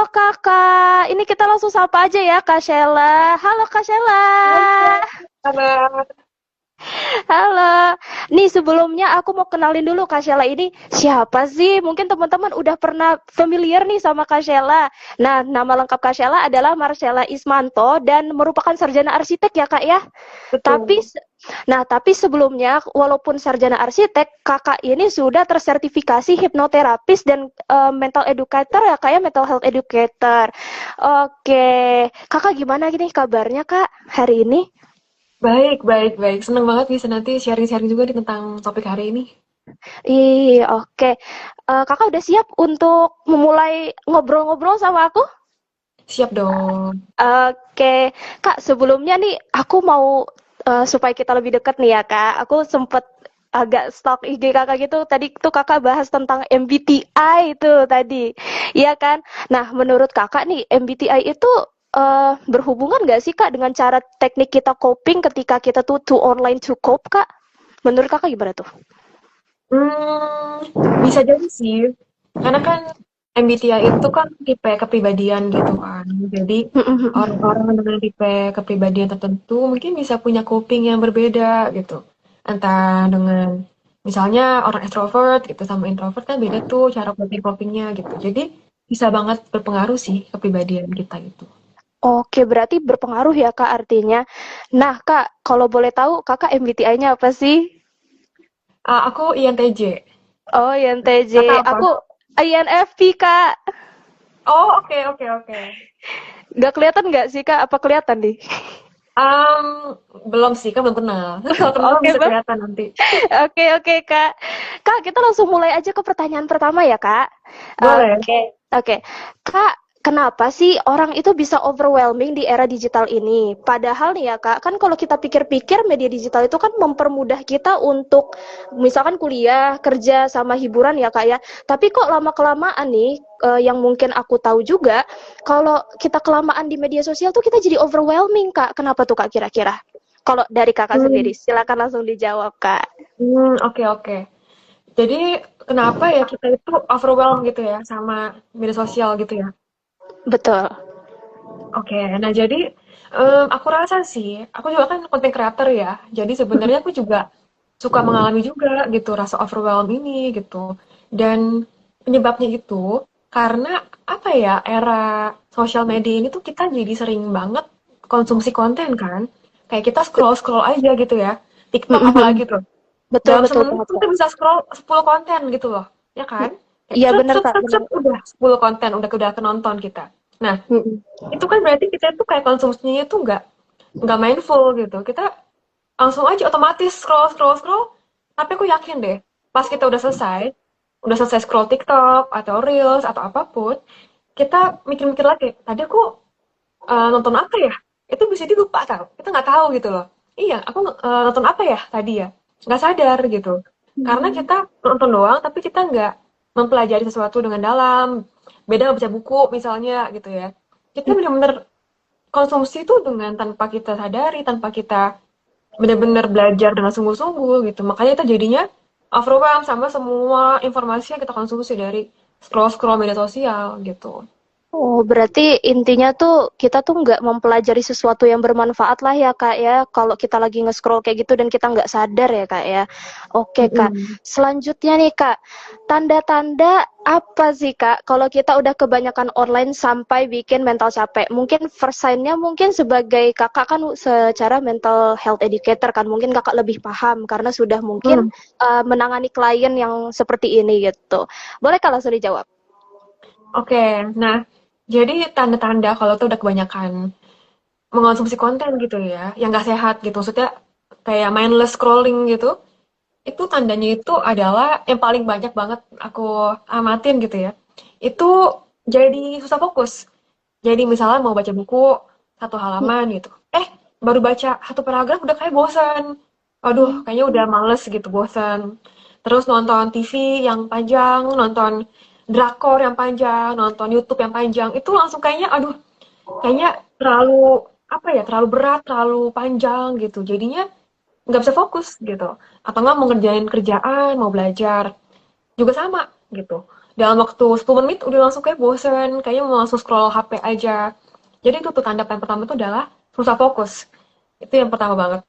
Halo kakak, ini kita langsung sapa aja ya Kak Sheila. Halo Kak Sheila. Hai, kabar? Halo. Nih sebelumnya aku mau kenalin dulu Kak Sheila ini siapa sih? Mungkin teman-teman udah pernah familiar nih sama Kak Sheila. Nah, nama lengkap Kak Sheila adalah Marcella Ismanto dan merupakan sarjana arsitek ya Kak ya. Tapi Betul. tapi sebelumnya walaupun sarjana arsitek, kakak ini sudah tersertifikasi hipnoterapis dan mental educator ya kak ya, mental health educator. Oke, kakak gimana gini kabarnya kak hari ini? Baik, baik, baik. Senang banget bisa nanti sharing-sharing juga nih tentang topik hari ini. Ih, oke. Kakak udah siap untuk memulai ngobrol-ngobrol sama aku? Siap dong. Oke, Kak, sebelumnya nih aku mau supaya kita lebih dekat nih ya, Kak. Aku sempet agak stalk IG Kakak gitu. Tadi tuh Kakak bahas tentang MBTI itu tadi. Iya kan? Nah, menurut Kakak nih, MBTI itu berhubungan nggak sih, Kak, dengan cara teknik kita coping ketika kita tuh to online to cope, Kak? Menurut Kakak gimana tuh? Hmm, bisa jadi sih. Karena kan MBTI itu kan tipe kepribadian gitu kan. Jadi orang-orang dengan tipe kepribadian tertentu mungkin bisa punya coping yang berbeda gitu. Entah dengan misalnya orang extrovert gitu sama introvert kan beda tuh cara coping-copingnya gitu. Jadi bisa banget berpengaruh sih kepribadian kita itu. Oke, berarti berpengaruh ya, Kak, artinya. Nah, Kak, kalau boleh tahu, Kakak MBTI-nya apa sih? Aku INTJ. Oh, Kakak INTJ. apa? Aku INFP, Kak. Oh, oke, oke, oke. Nggak kelihatan nggak sih, Kak? Apa kelihatan nih? Um, belum sih, kan belum kenal. Kalau kenal Oke, bisa Bang. kelihatan nanti. Oke, oke, Kak. Kak, kita langsung mulai aja ke pertanyaan pertama ya, Kak. Boleh. Oke. Kak, kenapa sih orang itu bisa overwhelming di era digital ini? Padahal nih ya, Kak, kan kalau kita pikir-pikir media digital itu kan mempermudah kita untuk misalkan kuliah, kerja, sama hiburan ya, Kak ya. Tapi kok lama-kelamaan nih, yang mungkin aku tahu juga, kalau kita kelamaan di media sosial tuh kita jadi overwhelming, Kak. Kenapa tuh, Kak, kira-kira? Kalau dari Kakak sendiri, Hmm, silakan langsung dijawab, Kak. oke, oke. Jadi kenapa ya kita itu overwhelmed gitu ya sama media sosial gitu ya? Betul. Oke, nah jadi aku rasa sih, aku juga kan content creator ya. Jadi sebenarnya aku juga suka mengalami juga gitu rasa overwhelmed ini gitu. Dan penyebabnya itu karena apa ya, era sosial media ini tuh kita jadi sering banget konsumsi konten kan. Kayak kita scroll-scroll aja gitu ya. TikTok apalagi tuh. Betul, Dalam betul semenit banget, tuh Kak. kita bisa scroll 10 konten gitu loh, ya kan? Kayak Iya set bener, set Kak, set bener. set udah 10 konten udah kenonton kita. Nah, Mhm. itu kan berarti kita tuh kayak konsumsinya itu nggak mindful gitu. Kita langsung aja otomatis scroll scroll scroll. Tapi aku yakin deh, pas kita udah selesai scroll TikTok atau Reels atau apapun, kita mikir-mikir lagi, tadi aku nonton apa ya? Itu bisa dilupa tau. Kita nggak tahu gitu loh. Iya, aku nonton apa ya tadi ya? Nggak sadar gitu. Karena kita nonton doang, tapi kita nggak mempelajari sesuatu dengan dalam. Beda baca buku misalnya gitu ya. Kita benar-benar konsumsi itu dengan tanpa kita sadari, tanpa kita benar-benar belajar dengan sungguh-sungguh gitu. Makanya kita jadinya overwhelmed sama semua informasi yang kita konsumsi dari scroll-scroll media sosial gitu. Oh, berarti intinya tuh kita tuh nggak mempelajari sesuatu yang bermanfaat lah ya Kak ya, kalau kita lagi nge-scroll kayak gitu dan kita nggak sadar ya Kak ya. Oke Kak, Mm-mm. selanjutnya nih Kak, tanda-tanda apa sih Kak kalau kita udah kebanyakan online sampai bikin mental capek? Mungkin first sign-nya mungkin sebagai Kakak kan secara mental health educator kan, mungkin Kakak lebih paham karena sudah mungkin Hmm. menangani klien yang seperti ini gitu. Boleh Kak langsung dijawab? Oke, nah jadi tanda-tanda kalau tuh udah kebanyakan mengonsumsi konten gitu ya, yang nggak sehat gitu, maksudnya kayak mindless scrolling gitu, itu tandanya itu adalah yang paling banyak banget aku amatin gitu ya, itu jadi susah fokus. Jadi misalnya mau baca buku satu halaman gitu, baru baca satu paragraf udah kayak bosan. Aduh, kayaknya udah males gitu, bosan. Terus nonton TV yang panjang, nonton drakor yang panjang, nonton YouTube yang panjang, itu langsung kayaknya, aduh, kayaknya terlalu apa ya, terlalu berat, terlalu panjang gitu. Jadinya nggak bisa fokus gitu. Atau nggak mau ngerjain kerjaan, mau belajar, juga sama gitu. dalam waktu 10 menit udah langsung kayak bosen, kayaknya mau langsung scroll HP aja. Jadi itu tuh tanda yang pertama itu adalah susah fokus. Itu yang pertama banget.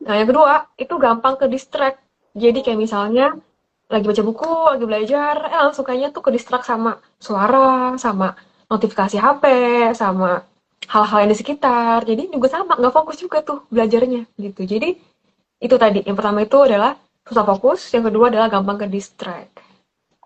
Nah, yang kedua, itu gampang ke distract. Jadi kayak misalnya lagi baca buku, lagi belajar, langsung kayaknya tuh ke distract sama suara, sama notifikasi HP, sama hal-hal yang di sekitar. Jadi juga sama, nggak fokus juga tuh belajarnya gitu. Jadi itu tadi, yang pertama itu adalah susah fokus, yang kedua adalah gampang ke distract.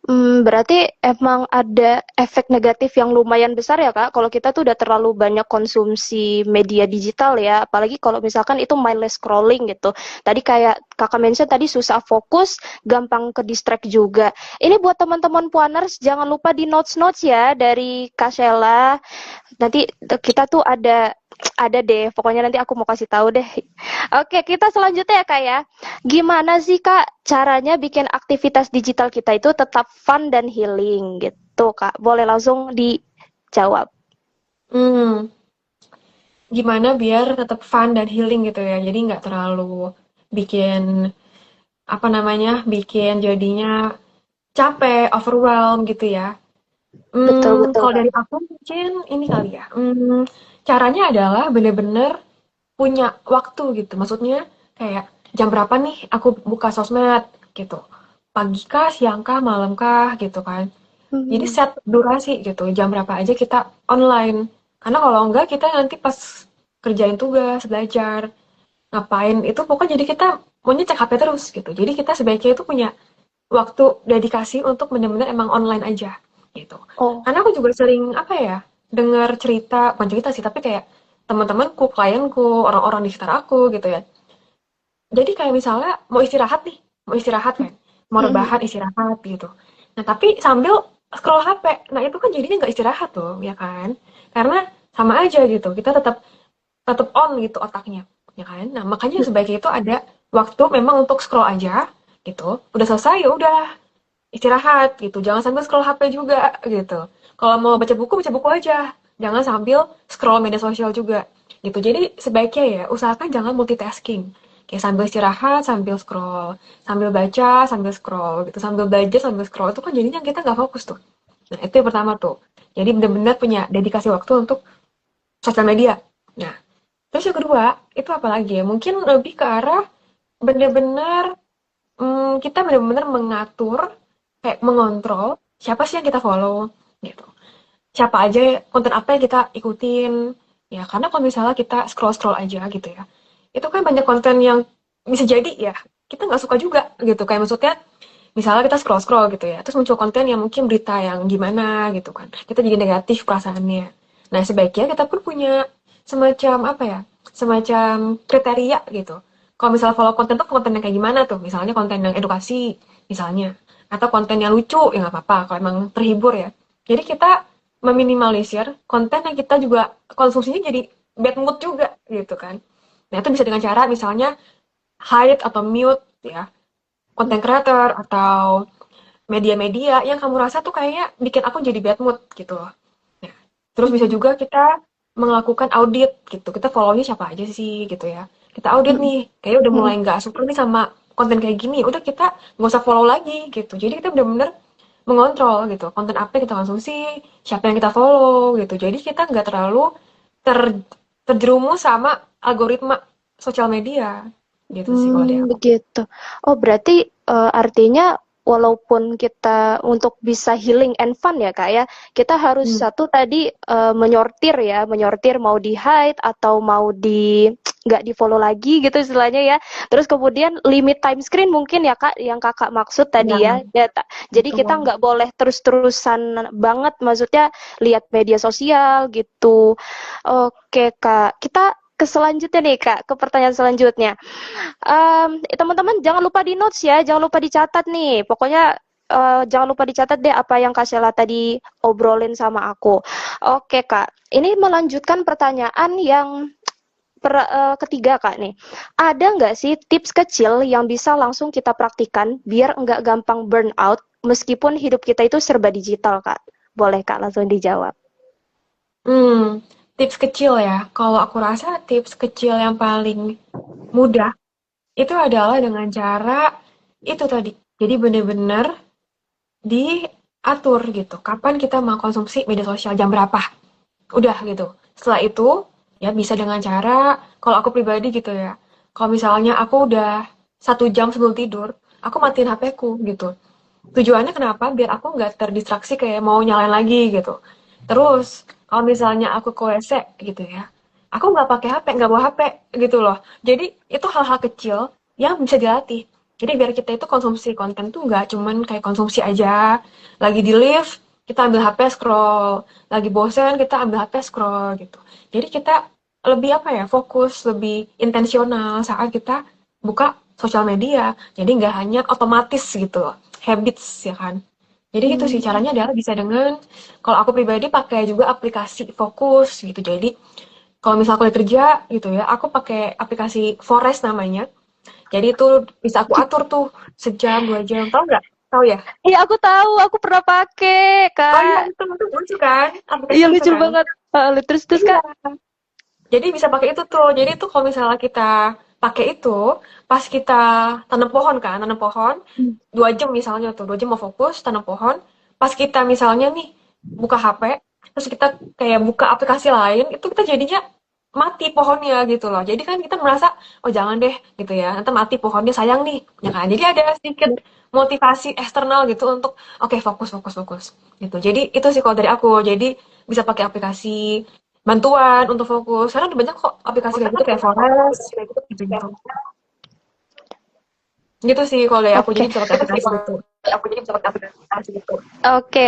Berarti emang ada efek negatif yang lumayan besar ya Kak, kalau kita tuh udah terlalu banyak konsumsi media digital ya, apalagi kalau misalkan itu mindless scrolling gitu. Tadi kayak Kakak mention tadi susah fokus, gampang ke distract juga. Ini buat teman-teman Puaners, jangan lupa di notes-notes ya dari Kak Sheila. Nanti kita tuh ada deh, pokoknya nanti aku mau kasih tahu deh. Oke, kita selanjutnya ya Kak ya. Gimana sih Kak caranya bikin aktivitas digital kita itu tetap fun dan healing gitu Kak? Boleh langsung dijawab. Hmm, gimana biar tetap fun dan healing gitu ya. Jadi nggak terlalu bikin apa namanya, bikin jadinya capek, overwhelm gitu ya. Betul-betul Kalau Kak. dari aku mungkin ini kali ya. Caranya adalah bener-bener punya waktu gitu. Maksudnya kayak jam berapa nih aku buka sosmed gitu. Pagi kah, siang kah, malam kah gitu kan. Jadi Hmm. set durasi gitu. Jam berapa aja kita online. Karena kalau enggak kita nanti pas kerjain tugas, belajar, ngapain itu pokoknya jadi kita maunya cek HP terus gitu. Jadi kita sebaiknya itu punya waktu dedikasi untuk benar-benar emang online aja gitu. Oh. Karena aku juga sering apa ya dengar cerita, bukan cerita sih tapi kayak teman-temanku, klienku, orang-orang di sekitar aku gitu ya. Jadi kayak misalnya mau istirahat kan, mau Mm-mm. rebahan istirahat gitu. Nah tapi sambil scroll HP, nah itu kan jadinya nggak istirahat tuh ya kan? Karena sama aja gitu, kita tetap tetap on gitu otaknya, ya kan? Nah makanya sebaiknya itu ada waktu memang untuk scroll aja gitu. Udah selesai ya udah istirahat gitu. Jangan sambil scroll HP juga gitu. Kalau mau baca buku aja. Jangan sambil scroll media sosial juga gitu. Jadi sebaiknya ya usahakan jangan multitasking. Kayak sambil istirahat, sambil scroll, sambil baca, sambil scroll gitu, sambil belajar, sambil scroll itu kan jadinya kita nggak fokus tuh. Nah itu yang pertama tuh. Jadi benar-benar punya dedikasi waktu untuk sosial media. Nah, terus yang kedua itu apa lagi ya? Mungkin lebih ke arah benar-benar kita benar-benar mengatur, kayak mengontrol siapa sih yang kita follow gitu. Siapa aja konten apa yang kita ikutin. Ya, karena kalau misalnya kita scroll-scroll aja gitu ya. Itu kan banyak konten yang bisa jadi ya kita nggak suka juga gitu. Kayak maksudnya misalnya kita scroll-scroll gitu ya, terus muncul konten yang mungkin berita yang gimana gitu kan. Kita jadi negatif perasaannya. Nah, sebaiknya kita pun punya semacam apa ya? Semacam kriteria gitu. Kalau misalnya follow konten tuh konten yang kayak gimana tuh? Misalnya konten yang edukasi, misalnya. Atau konten yang lucu, ya nggak apa-apa kalau emang terhibur ya. Jadi kita meminimalisir konten yang kita juga konsumsinya jadi bad mood juga gitu kan. Nah, itu bisa dengan cara misalnya hide atau mute ya konten creator atau media-media yang kamu rasa tuh kayaknya bikin aku jadi bad mood gitu loh. Nah, terus bisa juga kita melakukan audit gitu. Kita follow-nya siapa aja sih gitu ya. Kita audit Mm-mm. nih, kayaknya udah mulai Mm-mm. nggak suka nih sama konten kayak gini. Udah kita nggak usah follow lagi gitu. Jadi kita bener-bener mengontrol gitu. Konten apa yang kita konsumsi, siapa yang kita follow gitu. Jadi kita nggak terlalu ter terjerumus sama algoritma sosial media gitu sih kalau dari aku. Begitu. Oh, berarti artinya walaupun kita untuk bisa healing and fun ya Kak ya, kita harus Hmm. satu tadi menyortir ya, menyortir mau di hide atau mau di nggak di follow lagi gitu istilahnya ya. Terus kemudian limit time screen mungkin ya Kak, yang Kakak maksud Ya, tadi ya. Data. Jadi kita betul. nggak boleh terus-terusan banget, maksudnya lihat media sosial gitu. Oke Kak, kita ke selanjutnya nih Kak, ke pertanyaan selanjutnya. Teman-teman jangan lupa di notes ya, jangan lupa dicatat nih. Pokoknya jangan lupa dicatat deh apa yang Kak Sheila tadi obrolin sama aku. Oke Kak, ini melanjutkan pertanyaan yang ketiga Kak nih. Ada nggak sih tips kecil yang bisa langsung kita praktikan biar nggak gampang burn out meskipun hidup kita itu serba digital Kak? Boleh Kak langsung dijawab. Hmm, tips kecil ya. Kalau aku rasa tips kecil yang paling mudah itu adalah dengan cara itu tadi. Jadi benar-benar atur gitu, kapan kita mau konsumsi media sosial, jam berapa. Udah gitu. Setelah itu, ya bisa dengan cara, kalau aku pribadi gitu ya, kalau misalnya aku udah 1 jam sebelum tidur, aku matiin HP-ku gitu. Tujuannya kenapa? Biar aku nggak terdistraksi kayak mau nyalain lagi gitu. Terus, kalau misalnya aku ke WC gitu ya, aku nggak pakai HP, nggak bawa HP gitu loh. Jadi, itu hal-hal kecil yang bisa dilatih. Jadi biar kita itu konsumsi konten tuh nggak cuman kayak konsumsi aja. Lagi di lift, kita ambil HP scroll. Lagi bosen, kita ambil HP scroll gitu. Jadi kita lebih apa ya, fokus, lebih intensional saat kita buka sosial media. Jadi nggak hanya otomatis gitu loh, habits ya kan. Jadi gitu sih Hmm. caranya adalah bisa dengan, kalau aku pribadi pakai juga aplikasi fokus gitu. Jadi kalau misal aku lagi kerja gitu ya, aku pakai aplikasi Forest namanya. Jadi itu bisa aku atur tuh sejam, 2 jam. Tahu nggak? Tahu ya? Iya aku tahu, aku pernah pakai Oh iya, Kak. itu lucu kan? Iya Aplikasinya lucu lucu kan? banget. Terus terus Iya. Kak. Jadi bisa pakai itu tuh. Jadi itu kalau misalnya kita pakai itu, pas kita tanam pohon kan, tanam pohon, 2 jam misalnya tuh, 2 jam mau fokus, tanam pohon. Pas kita misalnya nih buka HP, terus kita kayak buka aplikasi lain, itu kita jadinya mati pohonnya gitu loh. Jadi kan kita merasa, oh jangan deh gitu ya, nanti mati pohonnya sayang nih, ya kan. Jadi ada sedikit motivasi eksternal gitu untuk, oke fokus, fokus, fokus gitu. Jadi itu sih kalau dari aku. Jadi bisa pakai aplikasi bantuan untuk fokus. Karena udah banyak kok aplikasi kayak gitu kayak Forest gitu-gitu. Gitu sih kalau dari aku, Oke. jadi bisa pakai aplikasi gitu. Oke,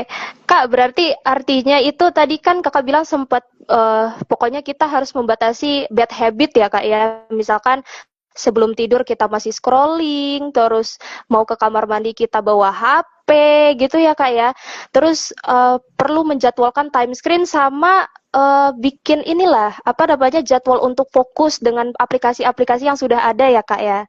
Kak, berarti artinya itu tadi kan Kakak bilang sempat pokoknya kita harus membatasi bad habit ya, Kak ya. Misalkan sebelum tidur kita masih scrolling, terus mau ke kamar mandi kita bawa HP gitu ya, Kak ya. Terus perlu menjadwalkan time screen sama bikin inilah apa namanya jadwal untuk fokus dengan aplikasi-aplikasi yang sudah ada ya, Kak ya.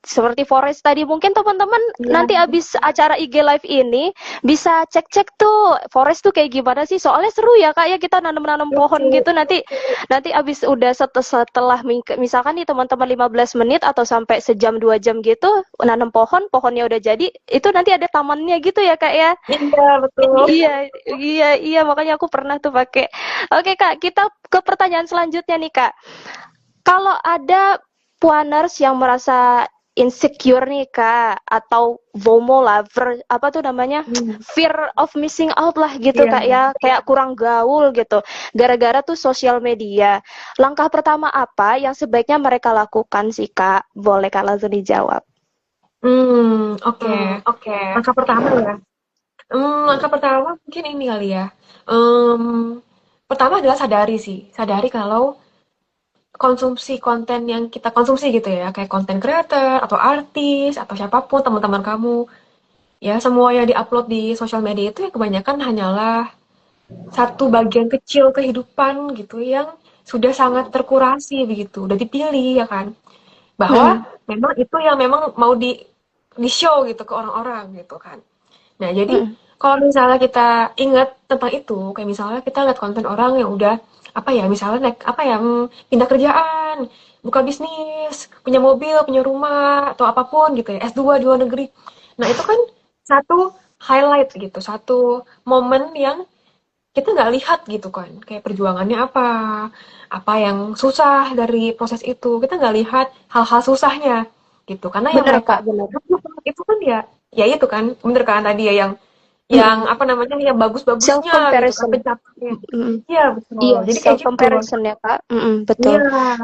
Seperti Forest tadi, mungkin teman-teman Iya, nanti abis acara IG Live ini bisa cek-cek tuh Forest tuh kayak gimana sih, soalnya seru ya Kak ya, kita nanam-nanam pohon lucu. gitu, nanti nanti abis udah setelah misalkan nih teman-teman 15 menit atau sampai sejam 2 jam gitu nanam pohon, pohonnya udah jadi, itu nanti ada tamannya gitu ya Kak ya. Iya, betul. Iya, iya, iya, makanya aku pernah tuh pakai. Oke Kak, kita ke pertanyaan selanjutnya nih Kak. Kalau ada puaners yang merasa insecure nih Kak, atau FOMO lah, apa tuh namanya, Hmm, fear of missing out lah gitu Kak iya. ya, kayak kurang gaul gitu, gara-gara tuh sosial media. Langkah pertama apa yang sebaiknya mereka lakukan sih Kak? Boleh Kak langsung dijawab. Oke. Langkah pertama ya. Langkah pertama mungkin ini kali ya. Pertama adalah sadari sih. Sadari kalau konsumsi konten yang kita konsumsi gitu ya, kayak konten creator atau artis atau siapapun teman-teman kamu, ya semua yang diupload di sosial media itu ya kebanyakan hanyalah satu bagian kecil kehidupan gitu yang sudah sangat terkurasi begitu, udah dipilih ya kan. Bahwa Mm-mm. memang itu yang memang mau di show gitu ke orang-orang gitu kan. Nah, jadi Mm-mm. kalau misalnya kita ingat tentang itu, kayak misalnya kita lihat konten orang yang udah apa ya, misalnya naik apa ya, pindah kerjaan, buka bisnis, punya mobil, punya rumah, atau apapun gitu ya, S2 di luar negeri. Nah, itu kan satu highlight gitu, satu momen yang kita nggak lihat gitu kan, kayak perjuangannya apa yang susah dari proses itu, kita nggak lihat hal-hal susahnya gitu, karena yang Bener mereka Kak, bener. itu kan ya, ya itu kan, bener kan tadi ya yang Mm-mm. apa namanya yang Self bagus-bagusnya gitu kan comparison. pencapaiannya. Mm-mm. Iya betul. Iya, Jadi kayak self gitu. comparison ya Kak. Mm-mm, betul. Iya.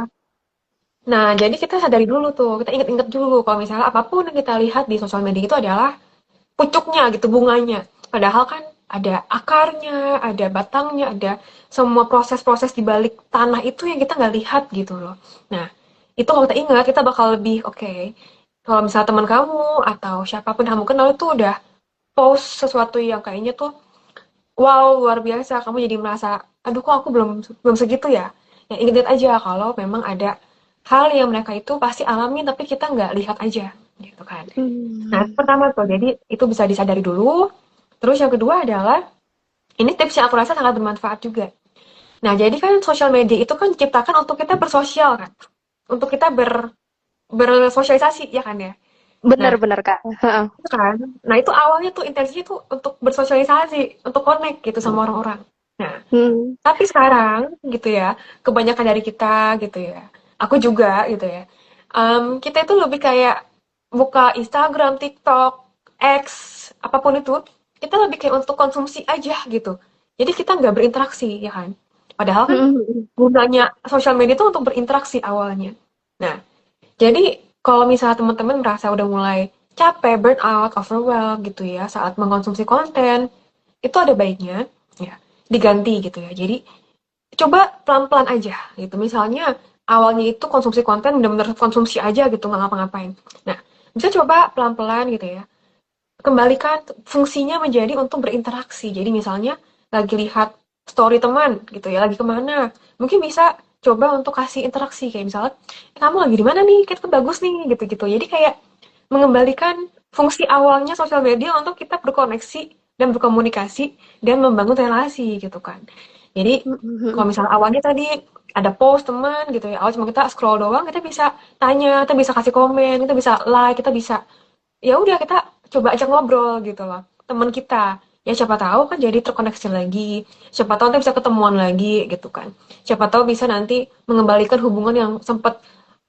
Nah, jadi kita sadari dulu tuh, kita inget-inget dulu kalau misalnya apapun yang kita lihat di sosial media itu adalah pucuknya gitu, bunganya. Padahal kan ada akarnya, ada batangnya, ada semua proses-proses di balik tanah itu yang kita nggak lihat gitu loh. Nah, itu kalau kita ingat, kita bakal lebih oke. Kalau misalnya teman kamu atau siapapun yang kamu kenal itu udah post sesuatu yang kayaknya tuh wow, luar biasa. Kamu jadi merasa, aduh kok aku belum belum segitu ya. Ya ingat aja kalau memang ada hal yang mereka itu pasti alami tapi kita nggak lihat aja, gitu kan. Nah, itu Hmm. pertama tuh, jadi itu bisa disadari dulu. Terus yang kedua adalah, ini tips yang aku rasa sangat bermanfaat juga. Nah, jadi kan sosial media itu kan diciptakan untuk kita bersosial kan, untuk kita bersosialisasi ya kan ya. Nah, Bener-bener Kak. Heeh. itu kan. Nah, itu awalnya tuh intensinya tuh untuk bersosialisasi, untuk connect gitu sama orang-orang. Nah, Hmm. tapi sekarang gitu ya, kebanyakan dari kita gitu ya, aku juga gitu ya, kita itu lebih kayak buka Instagram, TikTok, X, apapun itu, kita lebih kayak untuk konsumsi aja gitu. Jadi kita nggak berinteraksi, ya kan? Padahal kan Hmm. gunanya sosial media itu untuk berinteraksi awalnya. Nah, jadi kalau misalnya teman-teman merasa udah mulai capek, burnout, overwhelmed gitu ya saat mengkonsumsi konten, itu ada baiknya ya diganti gitu ya. Jadi coba pelan-pelan aja gitu. Misalnya awalnya itu konsumsi konten benar-benar konsumsi aja gitu nggak ngapa-ngapain. Nah, bisa coba pelan-pelan gitu ya. Kembalikan fungsinya menjadi untuk berinteraksi. Jadi misalnya lagi lihat story teman gitu ya, lagi kemana. Mungkin bisa coba untuk kasih interaksi kayak misalnya, kamu lagi di mana nih? Kan bagus nih gitu-gitu. Jadi kayak mengembalikan fungsi awalnya sosial media untuk kita berkoneksi dan berkomunikasi dan membangun relasi gitu kan. Jadi Hmm. kalau misalnya awalnya tadi ada post teman gitu ya, awal cuma kita scroll doang, kita bisa tanya, kita bisa kasih komen, kita bisa like, kita bisa ya udah kita coba ajak ngobrol gitu loh teman kita ya siapa tahu kan jadi terkoneksi lagi siapa tahu nanti bisa ketemuan lagi gitu kan siapa tahu bisa nanti mengembalikan hubungan yang sempat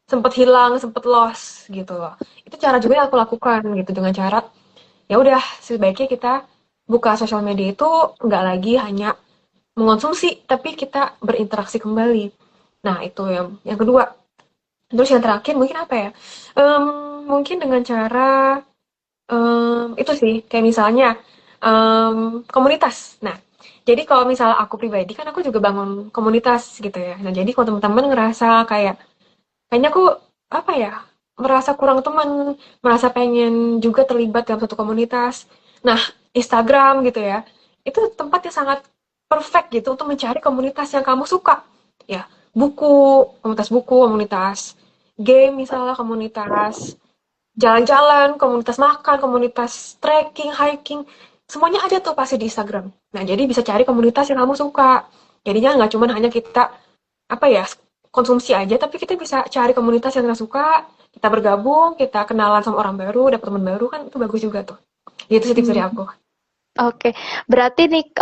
sempat hilang sempat lost gitu loh itu cara juga yang aku lakukan gitu dengan cara ya udah sebaiknya kita buka sosial media itu nggak lagi hanya mengonsumsi tapi kita berinteraksi kembali nah itu yang kedua terus yang terakhir mungkin apa ya Em, mungkin dengan cara itu sih, kayak misalnya komunitas. Nah, jadi kalau misalnya aku pribadi kan aku juga bangun komunitas gitu ya. Nah, jadi kalau teman-teman ngerasa kayak kayaknya aku apa ya, merasa kurang teman, merasa pengen juga terlibat dalam satu komunitas. Nah, Instagram gitu ya, itu tempat yang sangat perfect gitu untuk mencari komunitas yang kamu suka. Ya, buku, komunitas game misalnya komunitas jalan-jalan, komunitas makan, komunitas trekking, hiking, semuanya ada tuh pasti di Instagram. Nah, jadi bisa cari komunitas yang kamu suka. Jadinya nggak cuma hanya kita, apa ya, konsumsi aja, tapi kita bisa cari komunitas yang kita suka, kita bergabung, kita kenalan sama orang baru, dapet teman baru, kan itu bagus juga tuh. Gitu sih tips dari Hmm. aku. Oke, berarti nih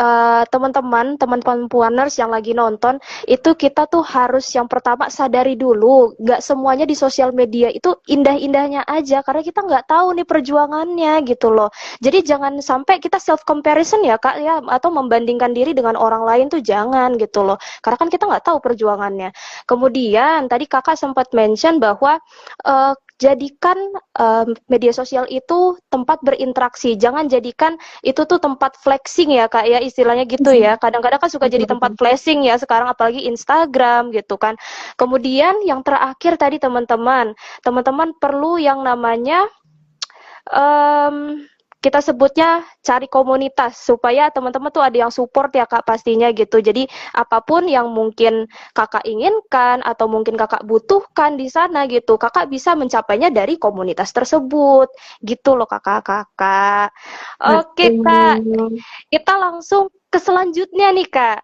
teman-teman, teman perempuaners yang lagi nonton, itu kita tuh harus yang pertama sadari dulu, nggak semuanya di sosial media itu indah-indahnya aja, karena kita nggak tahu nih perjuangannya gitu loh. Jadi jangan sampai kita self comparison ya kak ya, atau membandingkan diri dengan orang lain tuh jangan gitu loh, karena kan kita nggak tahu perjuangannya. Kemudian tadi kakak sempat mention bahwa jadikan media sosial itu tempat berinteraksi, jangan jadikan itu tuh tempat flexing ya kak ya istilahnya gitu ya kadang-kadang kan suka jadi tempat Betul-betul. flexing ya sekarang apalagi Instagram gitu kan kemudian yang terakhir tadi teman-teman perlu yang namanya em, kita sebutnya cari komunitas supaya teman-teman tuh ada yang support ya kak pastinya gitu jadi apapun yang mungkin kakak inginkan atau mungkin kakak butuhkan di sana gitu kakak bisa mencapainya dari komunitas tersebut gitu loh kakak-kakak. Oke kak, Betul. kita langsung ke selanjutnya nih Kak.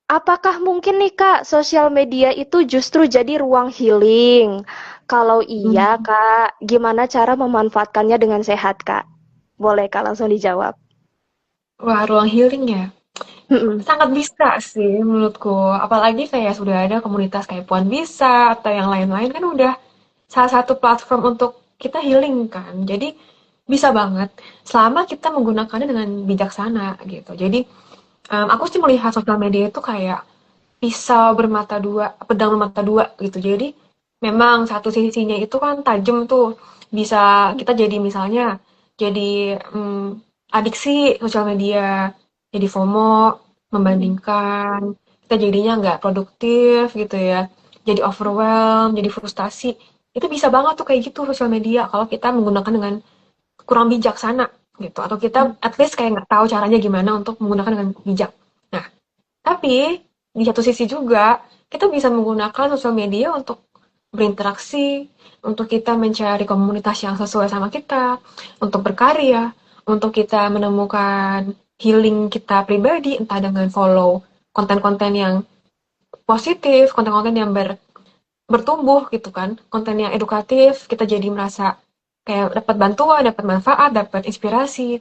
Apakah mungkin nih Kak, sosial media itu justru jadi ruang healing? Kalau iya Hmm. Kak, gimana cara memanfaatkannya dengan sehat Kak? Boleh Kak langsung dijawab. Wah, ruang healing ya. Mm-mm. Sangat bisa sih menurutku. Apalagi kayak sudah ada komunitas kayak Puan Bisa atau yang lain-lain kan udah salah satu platform untuk kita healing kan. Jadi bisa banget selama kita menggunakannya dengan bijaksana gitu. Jadi aku sih melihat sosial media itu kayak pisau bermata dua, pedang bermata dua gitu. Jadi memang satu sisinya itu kan tajam tuh. Bisa kita jadi misalnya jadi adiksi sosial media, jadi FOMO, membandingkan, kita jadinya nggak produktif gitu ya. Jadi overwhelmed, jadi frustasi. Itu bisa banget tuh kayak gitu sosial media kalau kita menggunakan dengan kurang bijaksana gitu. Atau kita at least kayak nggak tahu caranya gimana untuk menggunakan dengan bijak. Nah, tapi di satu sisi juga kita bisa menggunakan sosial media untuk berinteraksi, untuk kita mencari komunitas yang sesuai sama kita, untuk berkarya, untuk kita menemukan healing kita pribadi, entah dengan follow konten-konten yang positif, konten-konten yang bertumbuh gitu kan, konten yang edukatif, kita jadi merasa kayak dapat bantuan, dapat manfaat, dapat inspirasi.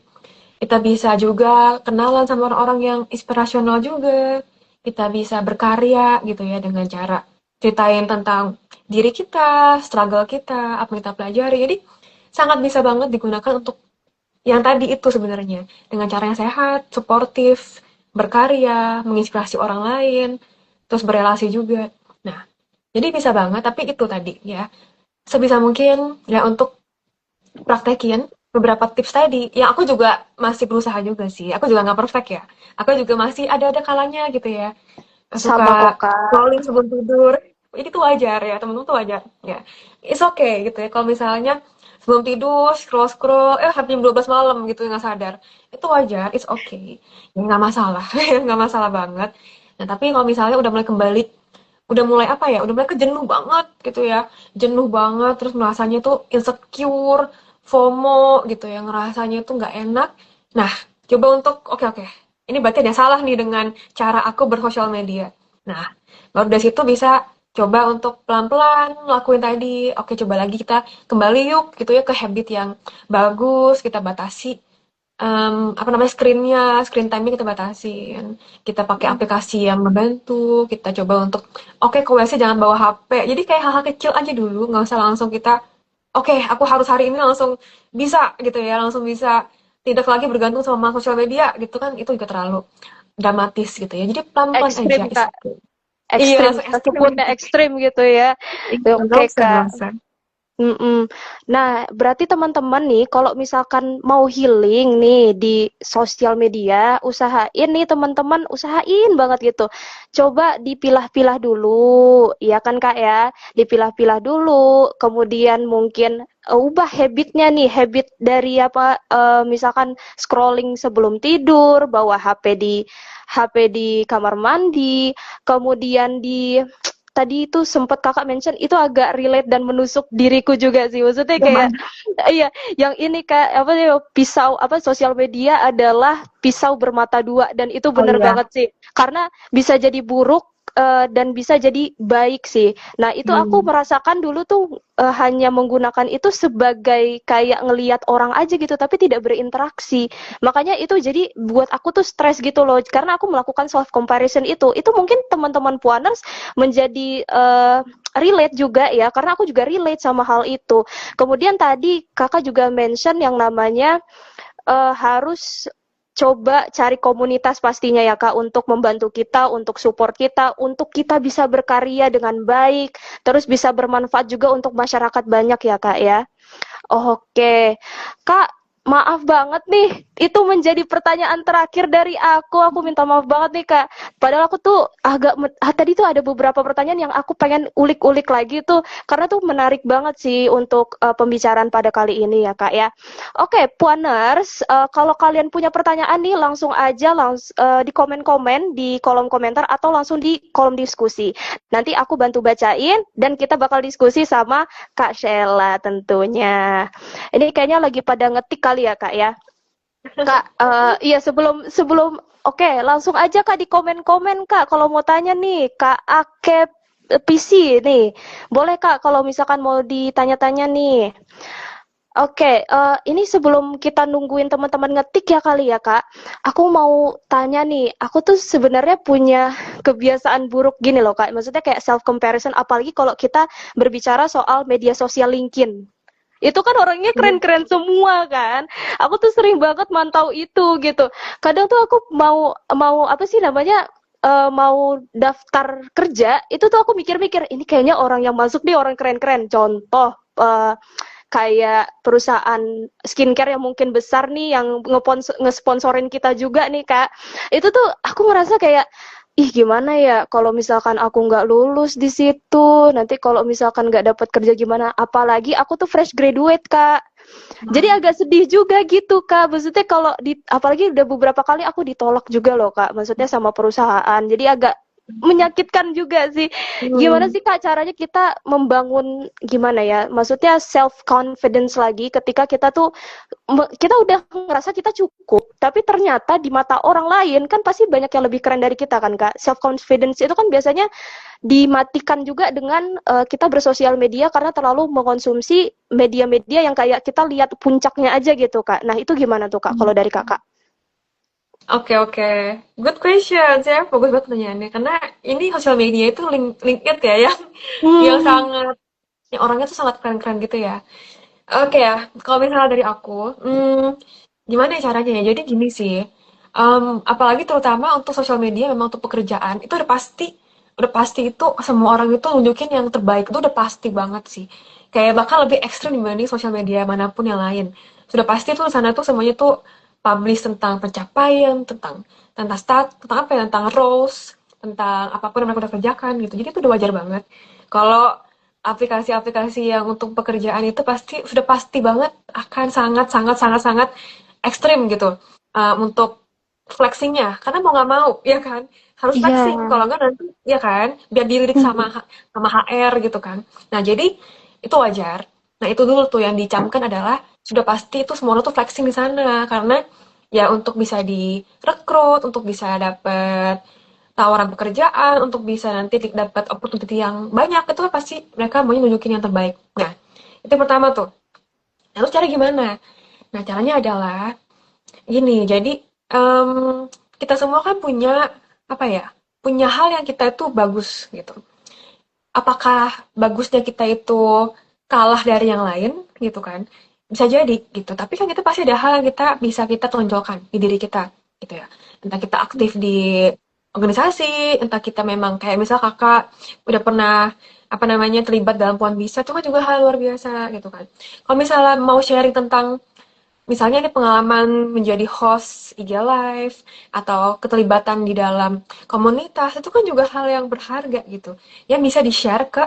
Kita bisa juga kenalan sama orang-orang yang inspirasional juga. Kita bisa berkarya gitu ya dengan cara ceritain tentang diri kita, struggle kita, apa yang kita pelajari. Jadi sangat bisa banget digunakan untuk yang tadi itu sebenarnya. Dengan cara yang sehat, suportif, berkarya, menginspirasi orang lain, terus berelasi juga. Nah, jadi bisa banget, tapi itu tadi ya. Sebisa mungkin ya untuk praktekin beberapa tips tadi, yang aku juga masih berusaha juga sih. Aku juga nggak perfect ya. Aku juga masih ada kalanya gitu ya. Sama kok, Suka Kak. scrolling sebelum tidur. Ini tuh wajar ya, temen-temen tuh wajar. Ya, it's okay gitu ya. Kalau misalnya sebelum tidur scroll-scroll, sampai jam 12 malam gitu nggak sadar. Itu wajar, it's okay. Ya, nggak masalah, nggak masalah banget. Nah, tapi kalau misalnya udah mulai apa ya, udah mulai kejenuh banget gitu ya. Jenuh banget, terus merasanya tuh insecure, FOMO gitu ya, ngerasanya tuh nggak enak. Nah, coba untuk, oke, ini berarti ada salah nih dengan cara aku bersosial media. Nah, baru dari situ bisa coba untuk pelan-pelan lakuin tadi. Oke, coba lagi kita kembali yuk gitu ya ke habit yang bagus, kita batasi apa namanya screen time-nya kita batasin. Kita pakai aplikasi yang membantu, kita coba untuk oke, ke WC jangan bawa HP. Jadi kayak hal-hal kecil aja dulu, nggak usah langsung kita oke, aku harus hari ini langsung bisa gitu ya, langsung bisa tidak lagi bergantung sama sosial media gitu kan, itu juga terlalu dramatis gitu ya. Jadi pelan-pelan aja, Ekstrim, it's Kak. okay. Iya, Ekstrim, langsung kita ekstrim sebutnya gitu. ekstrim gitu ya. Iya, nggak Oke, usah, nggak Kak. usah. Mm-mm. Nah, berarti teman-teman nih, kalau misalkan mau healing nih di sosial media, usahain nih teman-teman, usahain banget gitu. Coba dipilah-pilah dulu, ya kan Kak ya? Dipilah-pilah dulu, kemudian mungkin ubah habitnya nih, habit dari apa, misalkan scrolling sebelum tidur, bawa HP di kamar mandi, kemudian tadi itu sempat kakak mention itu agak relate dan menusuk diriku juga sih, maksudnya kayak Zaman. iya, yang ini kak apa ya, pisau apa, sosial media adalah pisau bermata dua, dan itu Oh bener iya. banget sih, karena bisa jadi buruk dan bisa jadi baik sih. Nah itu aku Hmm. merasakan dulu tuh hanya menggunakan itu sebagai kayak ngelihat orang aja gitu, tapi tidak berinteraksi. Makanya itu jadi buat aku tuh stres gitu loh, karena aku melakukan self comparison itu mungkin teman-teman puaners menjadi relate juga ya, karena aku juga relate sama hal itu. Kemudian tadi kakak juga mention yang namanya harus coba cari komunitas pastinya ya kak, untuk membantu kita, untuk support kita, untuk kita bisa berkarya dengan baik, terus bisa bermanfaat juga untuk masyarakat banyak ya kak ya. Oke, Kak, maaf banget nih. Itu menjadi pertanyaan terakhir dari aku. Aku minta maaf banget nih, Kak. Padahal aku tuh tadi tuh ada beberapa pertanyaan yang aku pengen ulik-ulik lagi tuh, karena tuh menarik banget sih untuk pembicaraan pada kali ini ya, Kak ya. Oke, Puaners, kalau kalian punya pertanyaan nih langsung aja di komen-komen di kolom komentar atau langsung di kolom diskusi. Nanti aku bantu bacain dan kita bakal diskusi sama Kak Sheila tentunya. Ini kayaknya lagi pada ngetik kali ya Kak ya. Kak, iya sebelum sebelum oke, langsung aja Kak di komen-komen Kak kalau mau tanya nih Kak Akep PC nih. Boleh Kak kalau misalkan mau ditanya-tanya nih. Oke, ini sebelum kita nungguin teman-teman ngetik ya kali ya Kak, aku mau tanya nih, aku tuh sebenarnya punya kebiasaan buruk gini loh Kak, maksudnya kayak self comparison, apalagi kalau kita berbicara soal media sosial LinkedIn. Itu kan orangnya Iya. keren-keren semua kan. Aku tuh sering banget mantau itu gitu. Kadang tuh aku mau mau apa sih namanya, mau daftar kerja, itu tuh aku mikir-mikir, ini kayaknya orang yang masuk nih orang keren-keren. Contoh kayak perusahaan skincare yang mungkin besar nih yang ngesponsorin kita juga nih Kak. Itu tuh aku ngerasa kayak ih gimana ya kalau misalkan aku nggak lulus di situ, nanti kalau misalkan nggak dapat kerja gimana, apalagi aku tuh fresh graduate Kak. Jadi agak sedih juga gitu Kak, maksudnya kalau apalagi udah beberapa kali aku ditolak juga loh Kak, maksudnya sama perusahaan, jadi agak menyakitkan juga sih. Gimana Hmm. sih Kak caranya kita membangun gimana ya? Maksudnya self confidence lagi ketika kita tuh kita udah ngerasa kita cukup, tapi ternyata di mata orang lain kan pasti banyak yang lebih keren dari kita kan Kak. Self confidence itu kan biasanya dimatikan juga dengan kita bersosial media karena terlalu mengkonsumsi media-media yang kayak kita lihat puncaknya aja gitu Kak. Nah, itu gimana tuh Kak kalau dari Kakak? Oke, oke. Good question. Saya fokus banget pertanyaannya. Karena ini sosial media itu link it ya, yang Hmm. sangat, yang orangnya tuh sangat keren-keren gitu ya. Oke ya, kalau misalnya dari aku, gimana ya caranya ya? Jadi gini sih, apalagi terutama untuk sosial media memang untuk pekerjaan, itu udah pasti itu semua orang itu nunjukin yang terbaik, itu udah pasti banget sih. Kayak bahkan lebih ekstrim dibanding sosial media manapun yang lain. Sudah pasti tuh di sana tuh semuanya tuh publish tentang pencapaian, tentang apa ya, tentang roles, tentang apapun yang mereka udah kerjakan gitu. Jadi itu udah wajar banget. Kalau aplikasi-aplikasi yang untuk pekerjaan itu pasti banget akan sangat sangat sangat sangat ekstrim gitu untuk flexingnya karena mau nggak mau ya kan harus Iya. flexing kalau nggak nanti ya kan biar dilirik Hmm. sama HR gitu kan. Nah jadi itu wajar. Nah itu dulu tuh yang dicamkan adalah sudah pasti itu semua orang tuh flexing di sana karena ya untuk bisa direkrut untuk bisa dapet tawaran pekerjaan untuk bisa nanti dapat opportunity yang banyak itu kan pasti mereka mau nunjukin yang terbaik. Nah, itu yang pertama tuh. Nah, terus cara gimana? Nah, caranya adalah gini. Jadi em, kita semua kan punya apa ya? Punya hal yang kita itu bagus gitu. Apakah bagusnya kita itu kalah dari yang lain gitu kan? Bisa jadi gitu. Tapi kan kita pasti ada hal yang kita tonjolkan di diri kita gitu ya. Entah kita aktif di organisasi, entah kita memang kayak misal kakak udah pernah apa namanya terlibat dalam Puan Bisa, itu kan juga hal luar biasa gitu kan. Kalau misalnya mau sharing tentang misalnya ini pengalaman menjadi host IG Live atau keterlibatan di dalam komunitas itu kan juga hal yang berharga gitu. Yang bisa di-share ke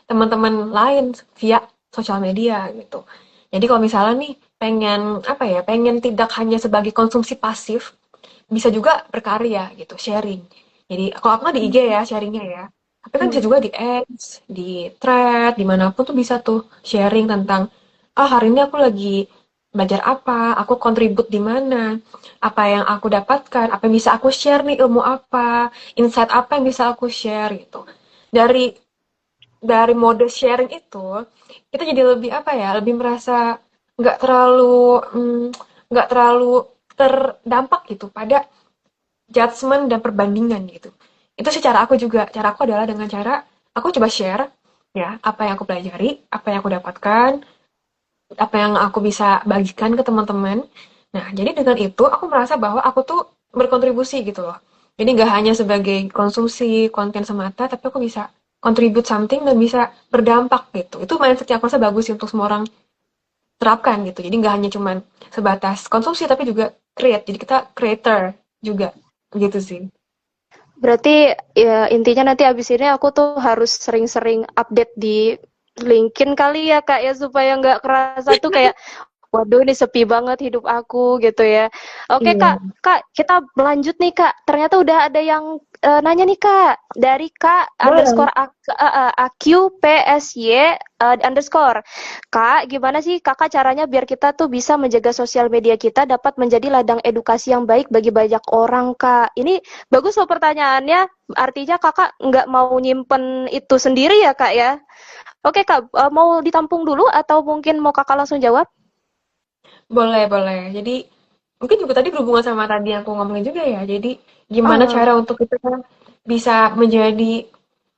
teman-teman lain via sosial media gitu. Jadi kalau misalnya nih pengen apa ya, pengen tidak hanya sebagai konsumsi pasif, bisa juga berkarya gitu, sharing. Jadi kalau aku kan di IG ya sharingnya ya. Tapi kan bisa Hmm. juga di X, di thread, dimanapun tuh bisa tuh sharing tentang, ah hari ini aku lagi belajar apa, aku kontribut di mana, apa yang aku dapatkan, apa yang bisa aku share nih, ilmu apa, insight apa yang bisa aku share gitu. Dari dari mode sharing itu, kita jadi lebih apa ya, lebih merasa nggak terlalu nggak terlalu terdampak gitu pada judgement dan perbandingan gitu. Itu sih cara aku juga. Cara aku adalah dengan cara aku coba share ya apa yang aku pelajari, apa yang aku dapatkan, apa yang aku bisa bagikan ke teman-teman. Nah, jadi dengan itu aku merasa bahwa aku tuh berkontribusi gitu loh. Jadi nggak hanya sebagai konsumsi konten semata, tapi aku bisa contribute something dan bisa berdampak gitu. Itu mindset yang aku rasa bagus sih untuk semua orang terapkan gitu. Jadi nggak hanya cuman sebatas konsumsi, tapi juga create. Jadi kita creator juga gitu sih. Berarti ya intinya nanti abis ini aku tuh harus sering-sering update di LinkedIn kali ya Kak ya supaya nggak kerasa tuh kayak waduh ini sepi banget hidup aku gitu ya. Oke Iya. Kak kita lanjut nih Kak. Ternyata udah ada yang nanya nih Kak dari Kak Boleh. underscore AQPSY underscore. Kak, gimana sih Kakak caranya biar kita tuh bisa menjaga sosial media kita dapat menjadi ladang edukasi yang baik bagi banyak orang Kak? Ini bagus loh pertanyaannya. Artinya Kakak nggak mau nyimpen itu sendiri ya Kak ya? Oke Kak, mau ditampung dulu atau mungkin mau Kakak langsung jawab? Boleh, boleh. Jadi, mungkin juga tadi berhubungan sama tadi yang aku ngomongin juga ya. Jadi, gimana Ah, cara untuk kita bisa menjadi,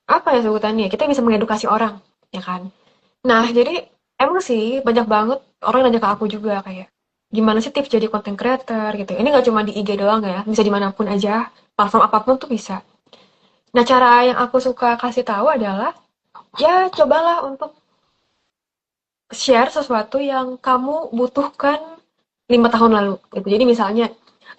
apa ya sebutannya, kita bisa mengedukasi orang, ya kan? Nah, jadi emang sih banyak banget orang yang nanya ke aku juga kayak, gimana sih tips jadi content creator gitu. Ini nggak cuma di IG doang ya, bisa dimanapun aja, platform apapun tuh bisa. Nah, cara yang aku suka kasih tahu adalah, ya cobalah untuk share sesuatu yang kamu butuhkan 5 tahun lalu gitu. Jadi misalnya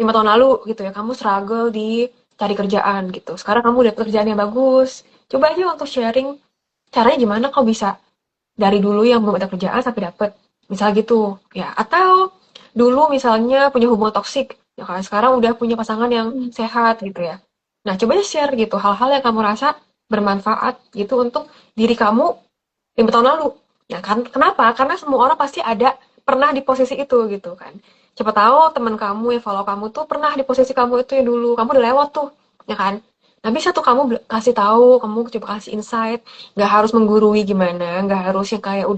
5 tahun lalu gitu ya, kamu struggle di cari kerjaan gitu. Sekarang kamu udah pekerjaan yang bagus. Coba aja untuk sharing caranya gimana kau bisa dari dulu yang belum ada kerjaan sampai dapet. Misal gitu ya. Atau dulu misalnya punya hubungan toksik, ya kan sekarang udah punya pasangan yang sehat gitu ya. Nah, coba share gitu hal-hal yang kamu rasa bermanfaat gitu untuk diri kamu 5 tahun lalu. Nah, kan kenapa? Karena semua orang pasti ada pernah di posisi itu gitu kan. Siapa tahu teman kamu yang follow kamu tuh pernah di posisi kamu itu yang dulu. Kamu udah lewat tuh, ya kan? Nah, bisa tuh kamu kasih tahu, kamu coba kasih insight, nggak harus menggurui gimana, nggak harus yang kayak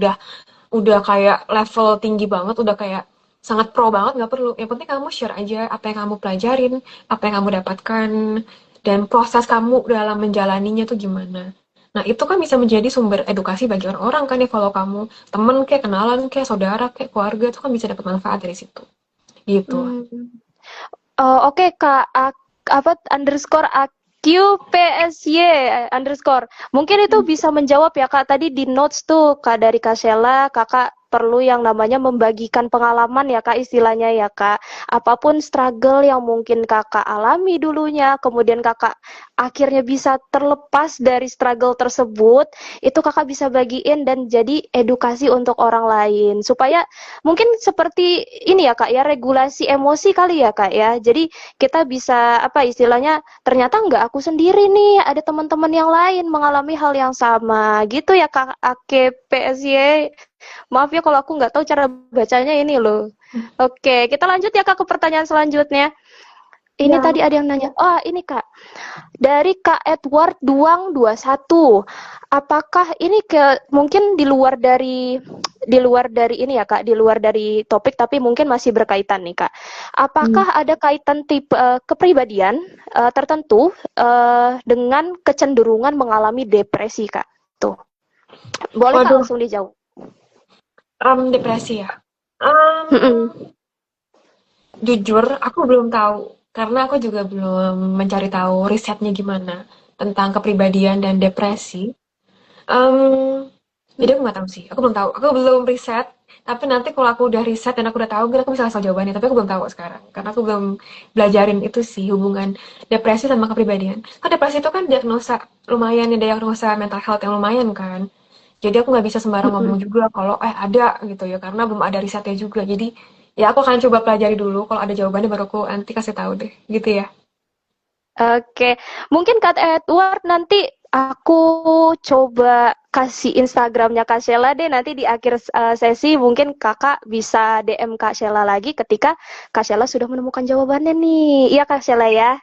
udah kayak level tinggi banget, udah kayak sangat pro banget, nggak perlu. Yang penting kamu share aja apa yang kamu pelajarin, apa yang kamu dapatkan, dan proses kamu dalam menjalaninya tuh gimana. Nah, itu kan bisa menjadi sumber edukasi bagi orang-orang kan yang follow kamu. Temen kayak, kenalan kayak, saudara kayak, keluarga tuh kan bisa dapat manfaat dari situ. Gitu. Hmm. Oke Kak, apa underscore AQPSY underscore. Mungkin itu bisa menjawab ya Kak. Tadi di notes tuh Kak dari Kak Sheila, Kakak perlu yang namanya membagikan pengalaman ya Kak istilahnya ya Kak. Apapun struggle yang mungkin Kakak alami dulunya, kemudian Kakak akhirnya bisa terlepas dari struggle tersebut, itu Kakak bisa bagiin dan jadi edukasi untuk orang lain. Supaya mungkin seperti ini ya Kak ya, regulasi emosi kali ya Kak ya. Jadi kita bisa apa istilahnya, ternyata nggak aku sendiri nih, ada teman-teman yang lain mengalami hal yang sama. Gitu ya Kak AKPSY. Maaf ya kalau aku nggak tahu cara bacanya ini loh. Oke, kita lanjut ya Kak ke pertanyaan selanjutnya. Ini Ya, tadi ada yang nanya. Oh, ini Kak. Dari Kak Edward Duang 21. Apakah ini mungkin di luar dari ini ya Kak, di luar dari topik tapi mungkin masih berkaitan nih Kak. Apakah ada kaitan tipe kepribadian tertentu dengan kecenderungan mengalami depresi Kak? Tuh. Boleh Kak waduh, langsung dijawab. depresi ya. Um, Jujur, aku belum tahu. Karena aku juga belum mencari tahu risetnya gimana tentang kepribadian dan depresi. Em, jadi aku nggak tahu sih. Aku belum tahu. Aku belum riset. Tapi nanti kalau aku udah riset dan aku udah tahu, mungkin aku bisa kasih jawabannya. Tapi aku belum tahu sekarang. Karena aku belum belajarin itu sih hubungan depresi sama kepribadian. Kan depresi itu kan diagnosa lumayan ya, diagnosa mental health yang lumayan kan. Jadi aku nggak bisa sembarang ngomong juga kalau ada gitu ya. Karena belum ada risetnya juga. Jadi ya aku akan coba pelajari dulu. Kalau ada jawabannya baru aku nanti kasih tahu deh. Gitu ya. Oke, mungkin Kak Edward nanti aku coba kasih Instagramnya Kak Sheila deh, nanti di akhir sesi mungkin Kakak bisa DM Kak Sheila lagi ketika Kak Sheila sudah menemukan jawabannya nih. Iya Kak Sheila ya?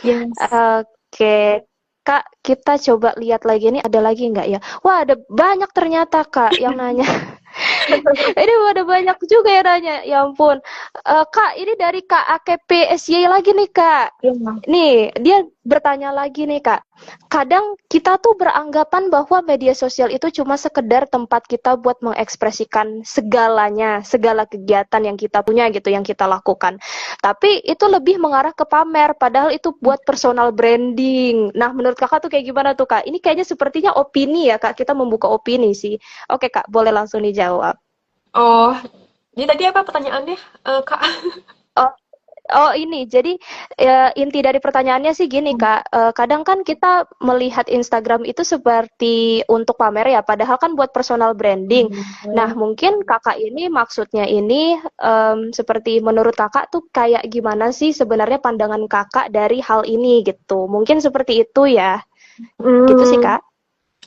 Yes. Oke. Kak, kita coba lihat lagi nih ada lagi nggak ya? Wah, ada banyak ternyata Kak yang nanya. Ini ada banyak juga ya nanya, ya ampun. Kak, ini dari Kak AKP SY lagi nih Kak. Iya. Nih, dia bertanya lagi nih Kak. Kadang kita tuh beranggapan bahwa media sosial itu cuma sekedar tempat kita buat mengekspresikan segalanya, segala kegiatan yang kita punya gitu, yang kita lakukan. Tapi itu lebih mengarah ke pamer, padahal itu buat personal branding. Nah, menurut Kakak tuh kayak gimana tuh Kak? Ini kayaknya sepertinya opini ya Kak, kita membuka opini sih. Oke Kak, boleh langsung dijawab. Oh, jadi tadi apa pertanyaannya, Kak? Oh, oh ini, jadi inti dari pertanyaannya sih gini Kak, kadang kan kita melihat Instagram itu seperti untuk pamer ya, padahal kan buat personal branding. Nah, Hmm. mungkin Kakak ini maksudnya ini seperti menurut Kakak tuh kayak gimana sih sebenarnya pandangan Kakak dari hal ini gitu. Mungkin seperti itu ya. Gitu sih Hmm, Kak.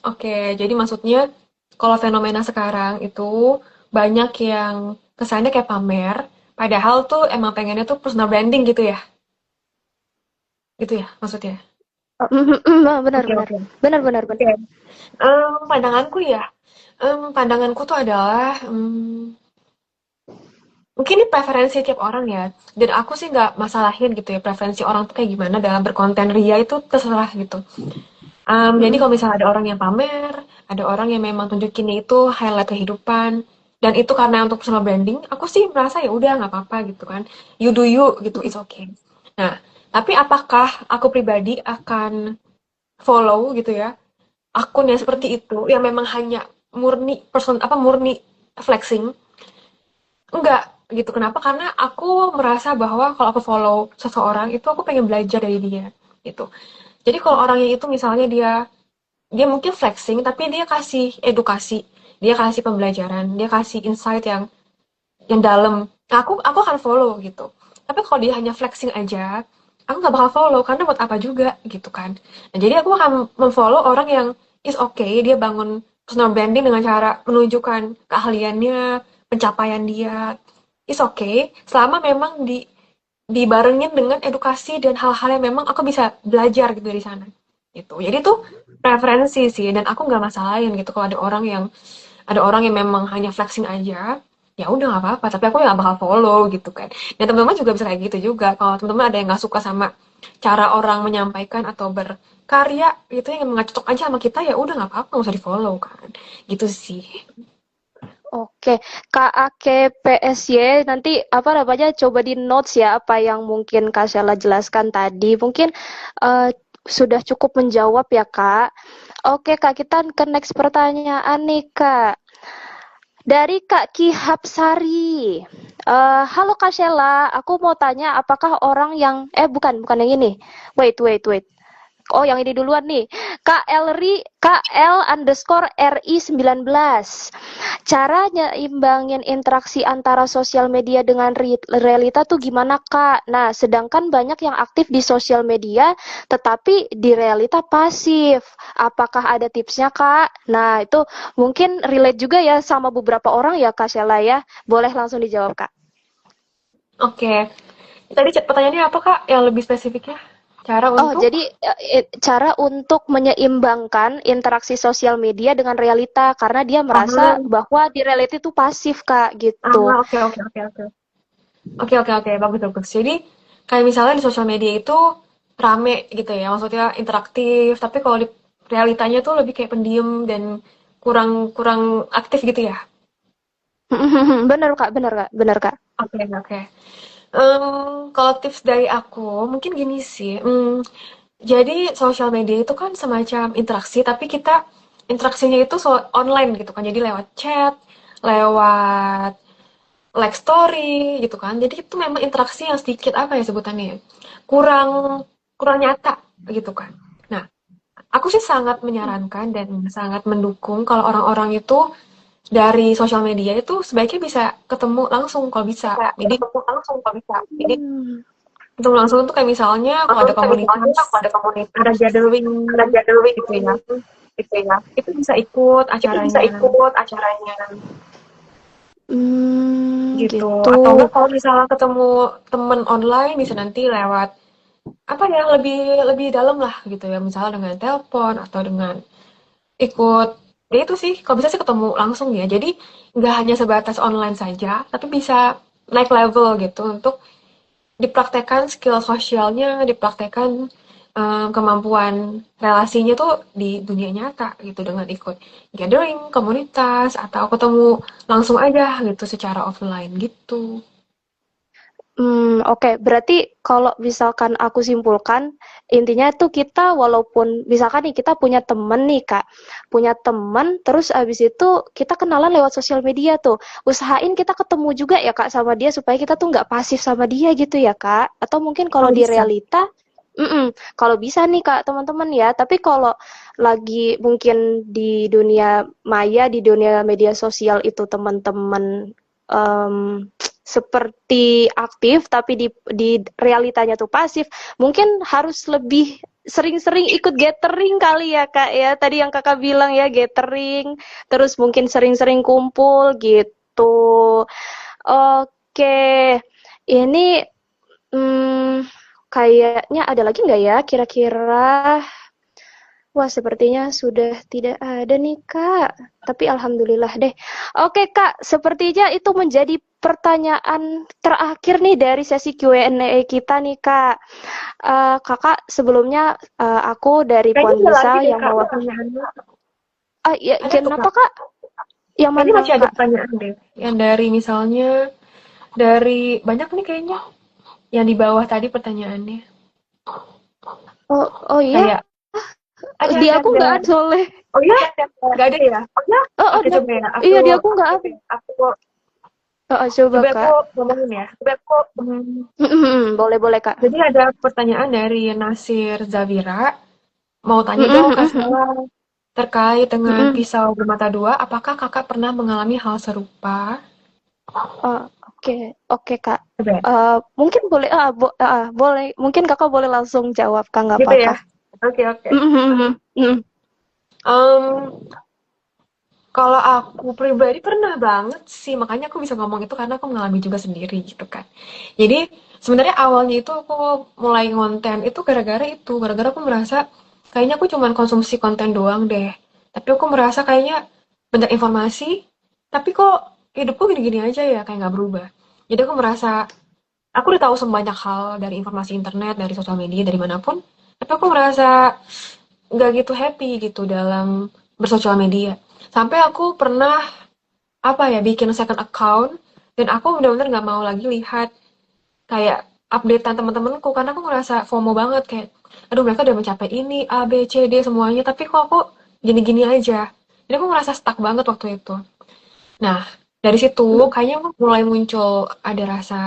oke. Jadi maksudnya kalau fenomena sekarang itu banyak yang kesannya kayak pamer, padahal tuh emang pengennya tuh personal branding gitu ya? Gitu ya maksudnya? Benar Oke, benar. oke. Benar benar benar. Oke. Pandanganku ya, pandanganku tuh adalah, mungkin ini preferensi tiap orang ya. Dan aku sih nggak masalahin gitu ya preferensi orang tuh kayak gimana dalam berkonten ria itu terserah gitu. Jadi Mm-mm. kalau misalnya ada orang yang pamer, ada orang yang memang tunjukinnya itu highlight kehidupan, dan itu karena untuk personal branding, aku sih merasa ya udah nggak apa-apa gitu kan. You do you gitu, it's okay. Nah, tapi apakah aku pribadi akan follow gitu ya akun yang seperti itu yang memang hanya murni murni flexing? Enggak gitu. Kenapa? Karena aku merasa bahwa kalau aku follow seseorang itu aku pengen belajar dari dia gitu. Jadi kalau orangnya itu misalnya dia dia mungkin flexing tapi dia kasih edukasi, dia kasih pembelajaran, dia kasih insight yang dalam. Nah, aku akan follow gitu. Tapi kalau dia hanya flexing aja, aku nggak bakal follow karena buat apa juga gitu kan. Nah, jadi aku akan memfollow orang yang is okay, dia bangun personal branding dengan cara menunjukkan keahliannya, pencapaian dia. Is okay, selama memang dibarengin dengan edukasi dan hal-hal yang memang aku bisa belajar gitu dari sana. Gitu. Jadi tuh preferensi sih dan aku nggak masalahin gitu kalau ada orang yang memang hanya flexing aja, ya udah nggak apa-apa. Tapi aku nggak bakal follow gitu kan. Dan teman-teman juga bisa kayak gitu juga. Kalau teman-teman ada yang nggak suka sama cara orang menyampaikan atau berkarya gitu yang nggak cocok aja sama kita, ya udah nggak apa-apa, nggak usah di follow kan. Gitu sih. Oke, KAKPSY nanti apa namanya coba di notes ya apa yang mungkin Kak Sheila jelaskan tadi. Mungkin sudah cukup menjawab ya Kak. Oke Kak, kita ke next pertanyaan nih Kak. Dari Kak Ki Hapsari. Halo Kak Sheila, aku mau tanya apakah orang yang bukan yang ini. Wait. Oh, yang ini duluan nih. KL_RI19. Cara nyimbangin interaksi antara sosial media dengan realita tuh gimana, Kak? Nah, sedangkan banyak yang aktif di sosial media, tetapi di realita pasif. Apakah ada tipsnya, Kak? Nah, itu mungkin relate juga ya sama beberapa orang ya, Kak Sheila ya. Boleh langsung dijawab, Kak. Oke. Tadi pertanyaannya apa Kak? Yang lebih spesifiknya? Cara Oh, untuk? jadi cara untuk menyeimbangkan interaksi sosial media dengan realita karena dia merasa Ah, bahwa di reality itu pasif, Kak, gitu. oke oke oke oke. Oke, bagus bagus. Jadi kayak misalnya di sosial media itu rame gitu ya, maksudnya interaktif. Tapi kalau di realitanya tuh lebih kayak pendiam dan kurang kurang aktif gitu ya. Bener, Kak, bener, Kak. Oke. Kalau tips dari aku mungkin gini sih. Jadi sosial media itu kan semacam interaksi, tapi kita interaksinya itu online gitu kan. Jadi lewat chat, lewat like story gitu kan. Jadi itu memang interaksi yang sedikit apa ya sebutannya ya, kurang kurang nyata gitu kan. Nah, aku sih sangat menyarankan dan sangat mendukung kalau orang-orang itu dari sosial media itu sebaiknya bisa ketemu langsung kalau bisa. Jadi Hmm. ketemu langsung tuh kayak misalnya kalau ada komunitas, ada gathering gitu ya. Itu bisa ikut acaranya gitu. Gitu. Atau enggak kalau misalnya ketemu temen online bisa nanti lewat apa ya lebih lebih dalam lah gitu ya misalnya dengan telepon atau dengan ikut ya itu sih kalau bisa sih ketemu langsung ya jadi nggak hanya sebatas online saja tapi bisa naik level gitu untuk dipraktekkan skill sosialnya dipraktekkan kemampuan relasinya tuh di dunia nyata gitu dengan ikut gathering komunitas atau ketemu langsung aja gitu secara offline gitu. Oke. Berarti kalau misalkan aku simpulkan, intinya tuh kita walaupun misalkan nih kita punya temen nih, Kak. Punya temen, terus abis itu kita kenalan lewat sosial media tuh. Usahain kita ketemu juga ya, Kak, sama dia supaya kita tuh nggak pasif sama dia gitu ya, Kak. Atau mungkin kalau Kalau di bisa. realita, kalau bisa nih, Kak, teman-teman ya. Tapi kalau lagi mungkin di dunia maya, di dunia media sosial itu teman-teman em, seperti aktif tapi di realitanya tuh pasif, mungkin harus lebih sering-sering ikut gathering kali ya Kak ya. Tadi yang Kakak bilang ya gathering, terus mungkin sering-sering kumpul gitu. Oke. Ini kayaknya ada lagi nggak ya kira-kira? Wah, sepertinya sudah tidak ada nih, Kak. Tapi alhamdulillah deh. Oke, Kak, sepertinya itu menjadi pertanyaan terakhir nih dari sesi Q&A kita nih, Kak. Kakak, sebelumnya aku dari Kayaknya Puan ada lagi Lisa deh yang Kak mewakili. pertanyaannya. Ya, Ada tuh kenapa, Kak. Kak? Yang Kayaknya mana, masih ada Kak? pertanyaan deh. Yang dari misalnya dari banyak nih kayaknya yang di bawah tadi pertanyaannya. Oh iya, Kayak ada di ada aku ada. nggak ada soalnya. Oh iya? Nggak ada ya? Oh, Oke ada. coba ya. Iya, di aku nggak ada. Coba, Coba aku Kak. ngomongin ya. Boleh, Kak. Jadi ada pertanyaan dari Nasir Zavira. Mau tanya dong Kak Sela terkait dengan pisau bermata dua. Apakah kakak pernah mengalami hal serupa? Oke, oke Kak. Coba. Mungkin boleh, boleh, mungkin Kakak boleh langsung jawab Kak, nggak Gitu ya. apa-apa. Oke, oke. Mhm, mhm, mhm. Em, Kalau aku pribadi pernah banget sih, makanya aku bisa ngomong itu karena aku mengalami juga sendiri gitu kan. Jadi sebenarnya awalnya itu aku mulai ngonten itu gara-gara aku merasa kayaknya aku cuman konsumsi konten doang deh. Tapi aku merasa kayaknya banyak informasi, tapi kok hidupku gini-gini aja ya, kayak nggak berubah. Jadi aku merasa aku udah tahu sebanyak hal dari informasi internet, dari sosial media, dari manapun, tapi aku merasa nggak gitu happy gitu dalam bersosial media. Sampai aku pernah apa ya bikin second account dan aku benar-benar nggak mau lagi lihat kayak updatean teman-temanku karena aku ngerasa FOMO banget kayak aduh mereka udah mencapai ini A B C D semuanya tapi kok aku gini-gini aja. Jadi aku ngerasa stuck banget waktu itu. Nah, dari situ kayaknya mulai muncul ada rasa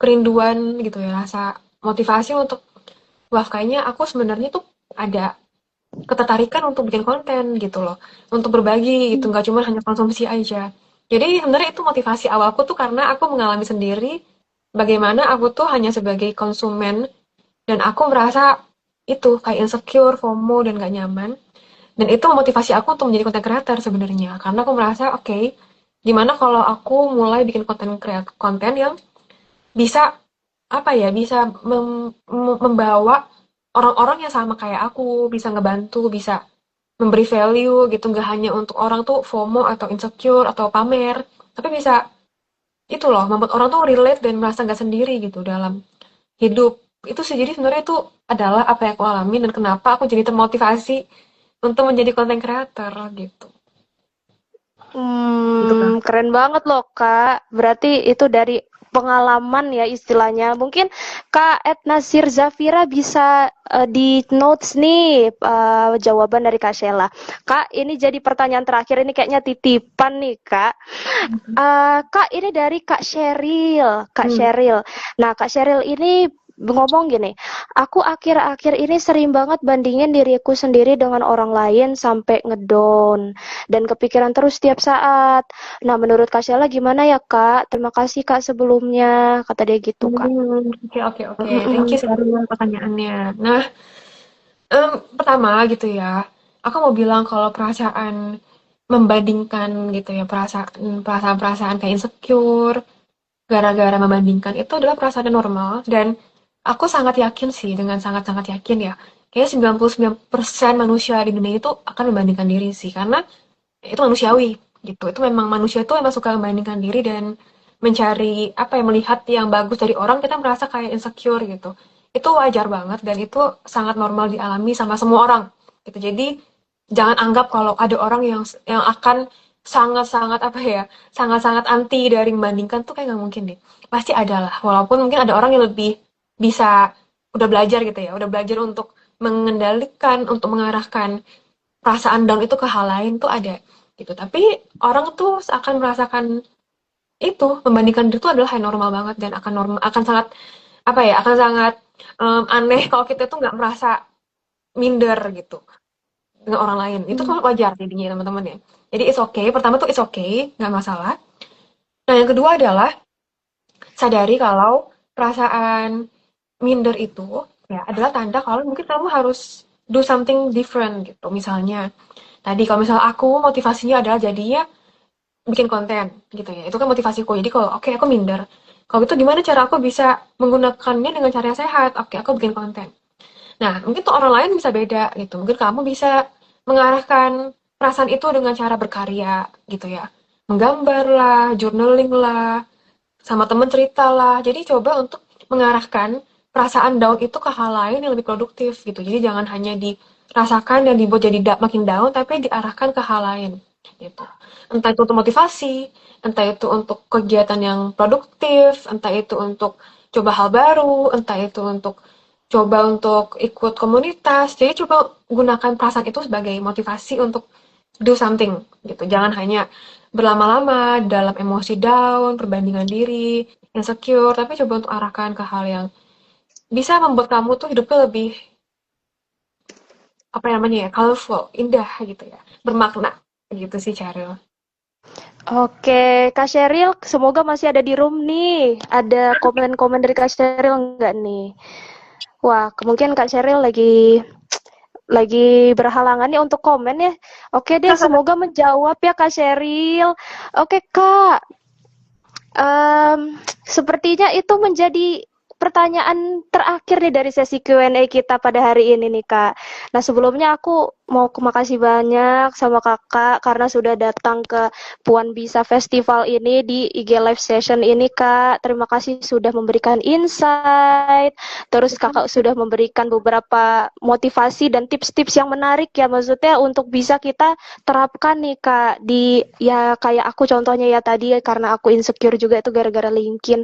kerinduan gitu ya, rasa motivasi untuk wah kayaknya aku sebenarnya tuh ada ketertarikan untuk bikin konten gitu loh, untuk berbagi gitu, nggak cuma hanya konsumsi aja. Jadi sebenarnya itu motivasi awalku tuh karena aku mengalami sendiri bagaimana aku tuh hanya sebagai konsumen dan aku merasa itu kayak insecure, FOMO dan gak nyaman. Dan itu memotivasi aku untuk menjadi content creator sebenarnya. Karena aku merasa oke, okay, gimana kalau aku mulai bikin konten yang bisa apa ya, bisa membawa orang-orang yang sama kayak aku, bisa ngebantu, bisa memberi value gitu, nggak hanya untuk orang tuh FOMO atau insecure atau pamer, tapi bisa itu loh, membuat orang tuh relate dan merasa nggak sendiri gitu dalam hidup. Itu sih, jadi sebenarnya itu adalah apa yang aku alami dan kenapa aku jadi termotivasi untuk menjadi content creator gitu. Gitu kan. Keren banget loh, Kak. Berarti itu dari pengalaman ya istilahnya. Mungkin Kak Etnasir Zafira bisa di notes nih jawaban dari Kak Sheila. Kak, ini jadi pertanyaan terakhir ini kayaknya titipan nih, Kak. Kak, ini dari Kak Sheryl. Kak Hmm. Sheryl. Nah, Kak Sheryl ini ngomong gini, aku akhir-akhir ini sering banget bandingin diriku sendiri dengan orang lain sampai ngedown dan kepikiran terus setiap saat. Nah, menurut Kak Sheila gimana ya, Kak? Terima kasih, Kak, sebelumnya. Kata dia gitu, Kak. Oke, oke, oke. Thank you Mm-mm. Sarul pertanyaannya. Nah, pertama gitu ya, aku mau bilang kalau perasaan membandingkan gitu ya, perasaan-perasaan kayak insecure, gara-gara membandingkan itu adalah perasaan yang normal dan aku sangat yakin sih dengan sangat-sangat yakin ya. Kayaknya 99% manusia di dunia itu akan membandingkan diri sih karena itu manusiawi gitu. Itu memang manusia itu memang suka membandingkan diri dan mencari apa ya melihat yang bagus dari orang kita merasa kayak insecure gitu. Itu wajar banget dan itu sangat normal dialami sama semua orang gitu. Jadi jangan anggap kalau ada orang yang akan sangat-sangat apa ya, sangat-sangat anti dari membandingkan tuh kayak nggak mungkin deh. Pasti ada lah. Walaupun mungkin ada orang yang lebih bisa udah belajar gitu ya, udah belajar untuk mengendalikan, untuk mengarahkan perasaan down itu ke hal lain tuh ada gitu. Tapi orang tuh akan merasakan itu membandingkan diri itu adalah hal normal banget dan akan sangat apa ya akan sangat aneh kalau kita tuh nggak merasa minder gitu dengan orang lain itu kan wajar jadinya teman-teman ya jadi it's okay pertama tuh it's okay nggak masalah nah yang kedua adalah sadari kalau perasaan minder itu ya adalah tanda kalau mungkin kamu harus do something different gitu misalnya tadi kalau misal aku motivasinya adalah jadinya bikin konten gitu ya. Itu kan motivasiku. Jadi kalau oke aku minder. Kalau gitu gimana cara aku bisa menggunakannya dengan cara yang sehat? Oke, aku bikin konten. Nah, mungkin tuh orang lain bisa beda gitu. Mungkin kamu bisa mengarahkan perasaan itu dengan cara berkarya gitu ya. Menggambar lah, journaling lah, sama temen cerita lah. Jadi coba untuk mengarahkan perasaan down itu ke hal lain yang lebih produktif gitu. Jadi jangan hanya dirasakan dan dibuat jadi makin down, tapi diarahkan ke hal lain gitu. Entah itu untuk motivasi, entah itu untuk kegiatan yang produktif, entah itu untuk coba hal baru, entah itu untuk coba untuk ikut komunitas. Jadi coba gunakan perasaan itu sebagai motivasi untuk do something gitu. Jangan hanya berlama-lama dalam emosi down, perbandingan diri, insecure, tapi coba untuk arahkan ke hal yang bisa membuat kamu tuh hidupnya lebih apa namanya ya, colorful, indah gitu ya, bermakna gitu sih Cheryl. Oke, Kak Sheryl, semoga masih ada di room nih. Ada komen-komen dari Kak Sheryl nggak nih? Wah, mungkin Kak Sheryl lagi berhalangan nih untuk komen ya. Oke deh, semoga menjawab ya Kak Sheryl. Oke Kak, sepertinya itu menjadi pertanyaan terakhir nih dari sesi Q&A kita pada hari ini nih Kak. Nah sebelumnya aku mau makasih banyak sama Kakak karena sudah datang ke Puan Bisa Festival ini di IG Live Session ini Kak. Terima kasih sudah memberikan insight, terus Kakak sudah memberikan beberapa motivasi dan tips-tips yang menarik ya maksudnya untuk bisa kita terapkan nih Kak di ya kayak aku contohnya ya tadi karena aku insecure juga itu gara-gara LinkedIn.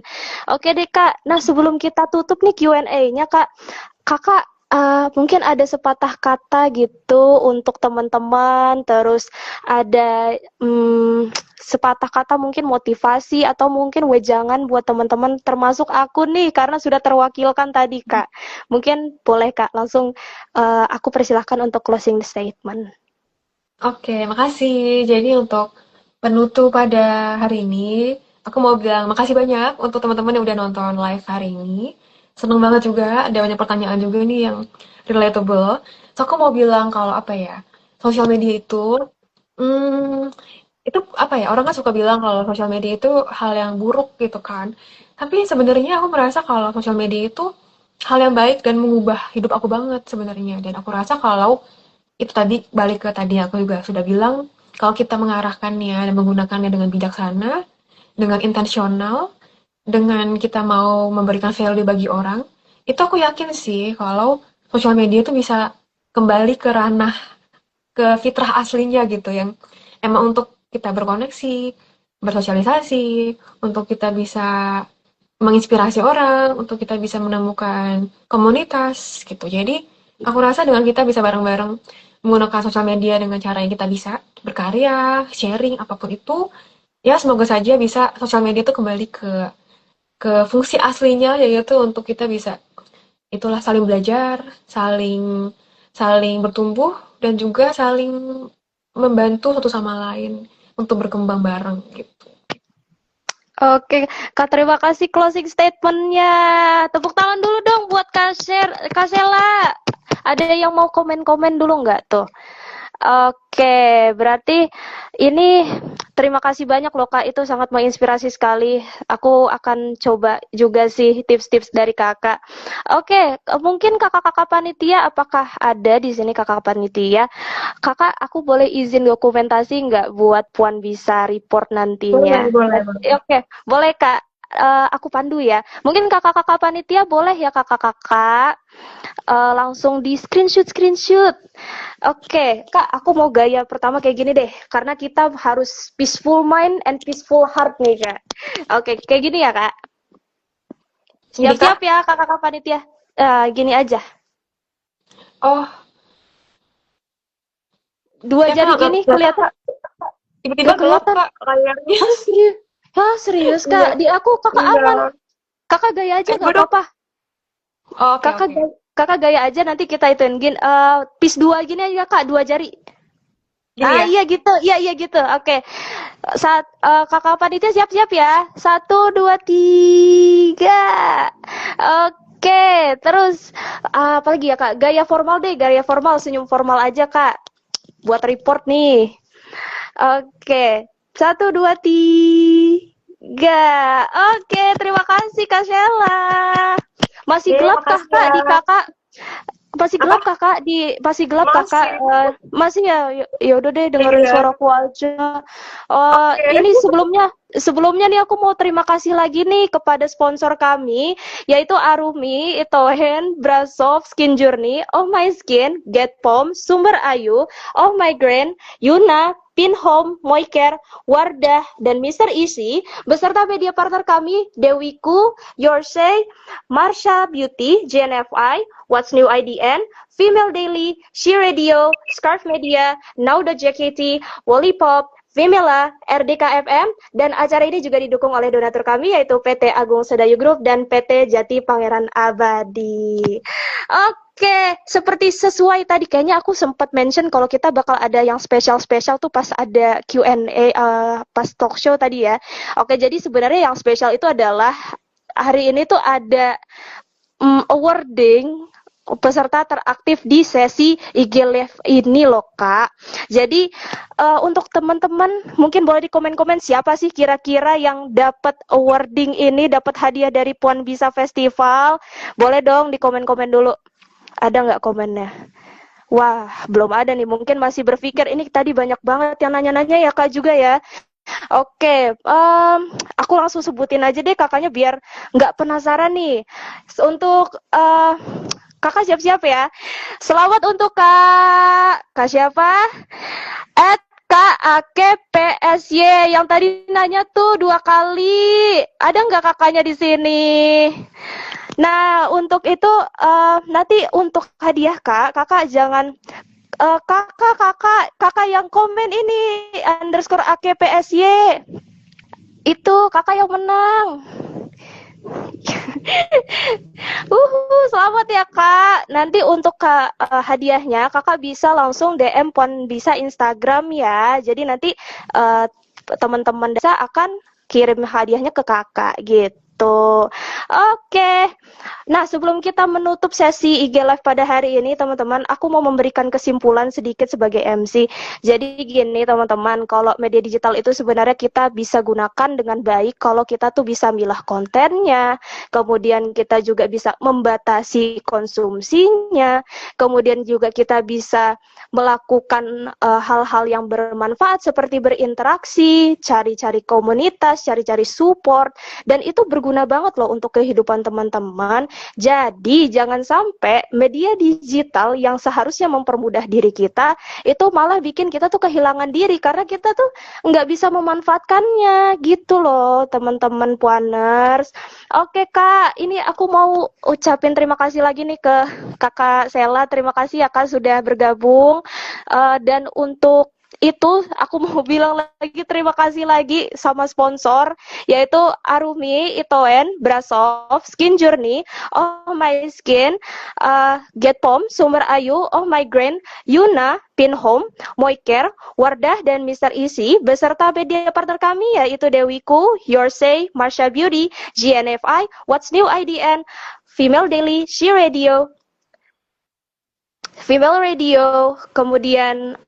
Oke deh Kak. Nah sebelum kita tutup nih Q&A-nya Kak, Kakak mungkin ada sepatah kata gitu untuk teman-teman, terus ada sepatah kata mungkin motivasi atau mungkin wejangan buat teman-teman termasuk aku nih karena sudah terwakilkan tadi Kak. Mungkin boleh Kak langsung aku persilahkan untuk closing statement. Oke, makasih. Jadi untuk penutup pada hari ini, aku mau bilang makasih banyak untuk teman-teman yang udah nonton live hari ini. Seneng banget juga, ada banyak pertanyaan juga nih yang relatable. So, aku mau bilang kalau apa ya, sosial media hmm, itu apa ya, orang kan suka bilang kalau sosial media itu hal yang buruk gitu kan. Tapi sebenarnya aku merasa kalau sosial media itu hal yang baik dan mengubah hidup aku banget sebenarnya. Dan aku rasa kalau itu tadi balik ke tadi aku juga sudah bilang kalau kita mengarahkannya dan menggunakannya dengan bijaksana, dengan intensional, dengan kita mau memberikan value bagi orang, itu aku yakin sih kalau sosial media itu bisa kembali ke ranah ke fitrah aslinya gitu yang emang untuk kita berkoneksi, bersosialisasi, untuk kita bisa menginspirasi orang, untuk kita bisa menemukan komunitas gitu. Jadi aku rasa dengan kita bisa bareng-bareng menggunakan sosial media dengan cara yang kita bisa berkarya, sharing apapun itu, ya semoga saja bisa sosial media itu kembali ke fungsi aslinya yaitu untuk kita bisa itulah saling belajar, saling saling bertumbuh dan juga saling membantu satu sama lain untuk berkembang bareng gitu. Oke, Kak terima kasih closing statement-nya. Tepuk tangan dulu dong buat Kak Sela. Ada yang mau komen-komen dulu nggak tuh? Oke, berarti ini terima kasih banyak loh Kak, itu sangat menginspirasi sekali. Aku akan coba juga sih tips-tips dari Kakak. Oke, mungkin kakak-kakak panitia, apakah ada di sini kakak panitia? Kakak, aku boleh izin dokumentasi nggak buat Puan bisa report Boleh, nantinya? boleh, boleh. Oke, boleh Kak. Aku pandu ya. Mungkin kakak-kakak panitia boleh ya kakak-kakak langsung di screenshot. Oke, Kak, aku mau gaya pertama kayak gini deh, karena kita harus peaceful mind and peaceful heart nih, Kak. Oke, kayak gini ya, Kak. Jadi Siap-siap Kak, ya, kakak-kakak panitia. Gini aja, oh dua ya jari Kak, gini nggak tahu kelihatan, Kak, tiba-tiba nggak gelap kelihatan. Kak layarnya. Ah, serius? Ah, serius, Iya, Kak. Di aku kakak iya. aman. Kakak gaya aja, Coba nggak dong. apa-apa. Oh, oke, Kakak oke. gaya, kakak gaya aja, nanti kita ituin. Gini, piece dua gini aja, Kak, dua jari. Gini ya? Iya gitu. Oke. Kakak panitia siap-siap ya. Satu, dua, tiga. Oke, terus apa lagi ya Kak? Gaya formal deh, gaya formal, senyum formal aja Kak. Buat report nih. Oke, satu, dua, tiga. Oke, terima kasih Kak Sheila. Masih Oke, gelap kah makasih Kak ya. di Kakak? Apa? Masih gelap kakak. Masih. Masih ya, ya udah deh dengerin Iya. suaraku aja. Oke. Ini sebelumnya nih aku mau terima kasih lagi nih kepada sponsor kami yaitu Arumi, Itohen, Brasov, Skin Journey, Oh My Skin, Get Pom, Sumber Ayu, Oh My Grain, Yuna, Pinhome, Moicare, Wardah, dan Mister Easy beserta media partner kami Dewiku, Yorsay, Marsha Beauty, JNFI, What's New IDN, Female Daily, She Radio, Scarf Media, Nauda JKT, Wallipop, Vimela, RDKFM, dan acara ini juga didukung oleh donatur kami yaitu PT Agung Sedayu Group dan PT Jati Pangeran Abadi. Oke. Oke, seperti sesuai tadi kayaknya aku sempat mention kalau kita bakal ada yang spesial-spesial tuh pas ada Q&A pas talk show tadi ya. Oke, jadi sebenarnya yang spesial itu adalah hari ini tuh ada awarding peserta teraktif di sesi IG Live ini loh Kak. Jadi untuk teman-teman mungkin boleh di komen-komen siapa sih kira-kira yang dapat awarding ini, dapat hadiah dari Puan Bisa Festival. Boleh dong di komen-komen dulu. Ada nggak komennya? Wah, belum ada nih. Mungkin masih berpikir ini tadi banyak banget yang nanya-nanya ya Kak juga ya. Oke, aku langsung sebutin aja deh kakaknya biar nggak penasaran nih. Untuk kakak siap-siap ya. Selamat untuk Kak siapa? KAKPSY yang tadi nanya tuh 2 kali. Ada nggak kakaknya di sini? Nah, untuk itu nanti untuk hadiah kakak jangan kakak yang komen ini _AKPSY itu kakak yang menang. Selamat ya kak. Nanti untuk hadiahnya kakak bisa langsung DM Puan Bisa Instagram ya. Jadi nanti teman-teman desa akan kirim hadiahnya ke kakak gitu. Oke. Nah, sebelum kita menutup sesi IG Live pada hari ini, teman-teman, aku mau memberikan kesimpulan sedikit sebagai MC. Jadi gini, teman-teman, kalau media digital itu sebenarnya kita bisa gunakan dengan baik kalau kita tuh bisa milah kontennya, kemudian kita juga bisa membatasi konsumsinya, kemudian juga kita bisa melakukan hal-hal yang bermanfaat seperti berinteraksi, cari-cari komunitas, cari-cari support, dan itu berguna banget loh untuk kehidupan teman-teman. Jadi jangan sampai media digital yang seharusnya mempermudah diri kita itu malah bikin kita tuh kehilangan diri karena kita tuh nggak bisa memanfaatkannya gitu loh teman-teman Puaners. Oke Kak, ini aku mau ucapin terima kasih lagi nih ke Kakak Sela. Terima kasih ya Kak sudah bergabung. Dan untuk itu aku mau bilang lagi terima kasih lagi sama sponsor yaitu Arumi Itoen Brasov Skin Journey Oh My Skin, Get Pom Sumber Ayu Oh My Grain, Yuna Pinhome, Moicare, Wardah dan Mr. Easy beserta media partner kami yaitu Dewiku, Your Say, Marsha Beauty, GNFI, What's New IDN, Female Daily, She Radio, Female Radio, kemudian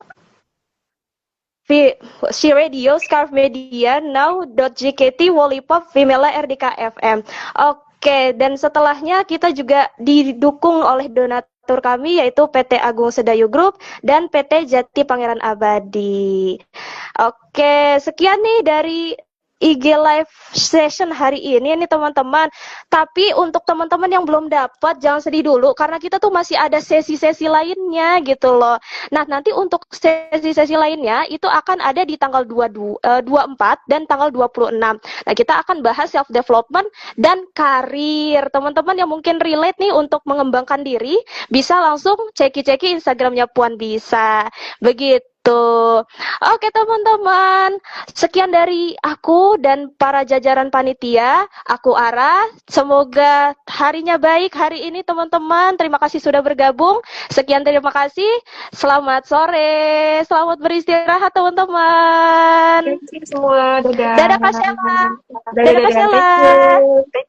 She Radio, Scarf Media, Now.JKT, Wallipop, Vimela RDK FM. Oke, dan setelahnya kita juga didukung oleh donatur kami yaitu PT Agung Sedayu Group dan PT Jati Pangeran Abadi. Oke, sekian nih dari IG live session hari ini nih teman-teman. Tapi untuk teman-teman yang belum dapat jangan sedih dulu karena kita tuh masih ada sesi-sesi lainnya gitu loh. Nah, nanti untuk sesi-sesi lainnya itu akan ada di tanggal 24 dan tanggal 26. Nah, kita akan bahas self development dan karir. Teman-teman yang mungkin relate nih untuk mengembangkan diri bisa langsung ceki-ceki Instagramnya Puan Bisa. Begitu. Oke teman-teman, sekian dari aku dan para jajaran panitia. Aku Ara, semoga harinya baik hari ini teman-teman. Terima kasih sudah bergabung. Sekian terima kasih. Selamat sore, selamat beristirahat teman-teman. Terima kasih semua, dadah. Dadah Kak Sheila. Dadah, Kak Sheila. dadah.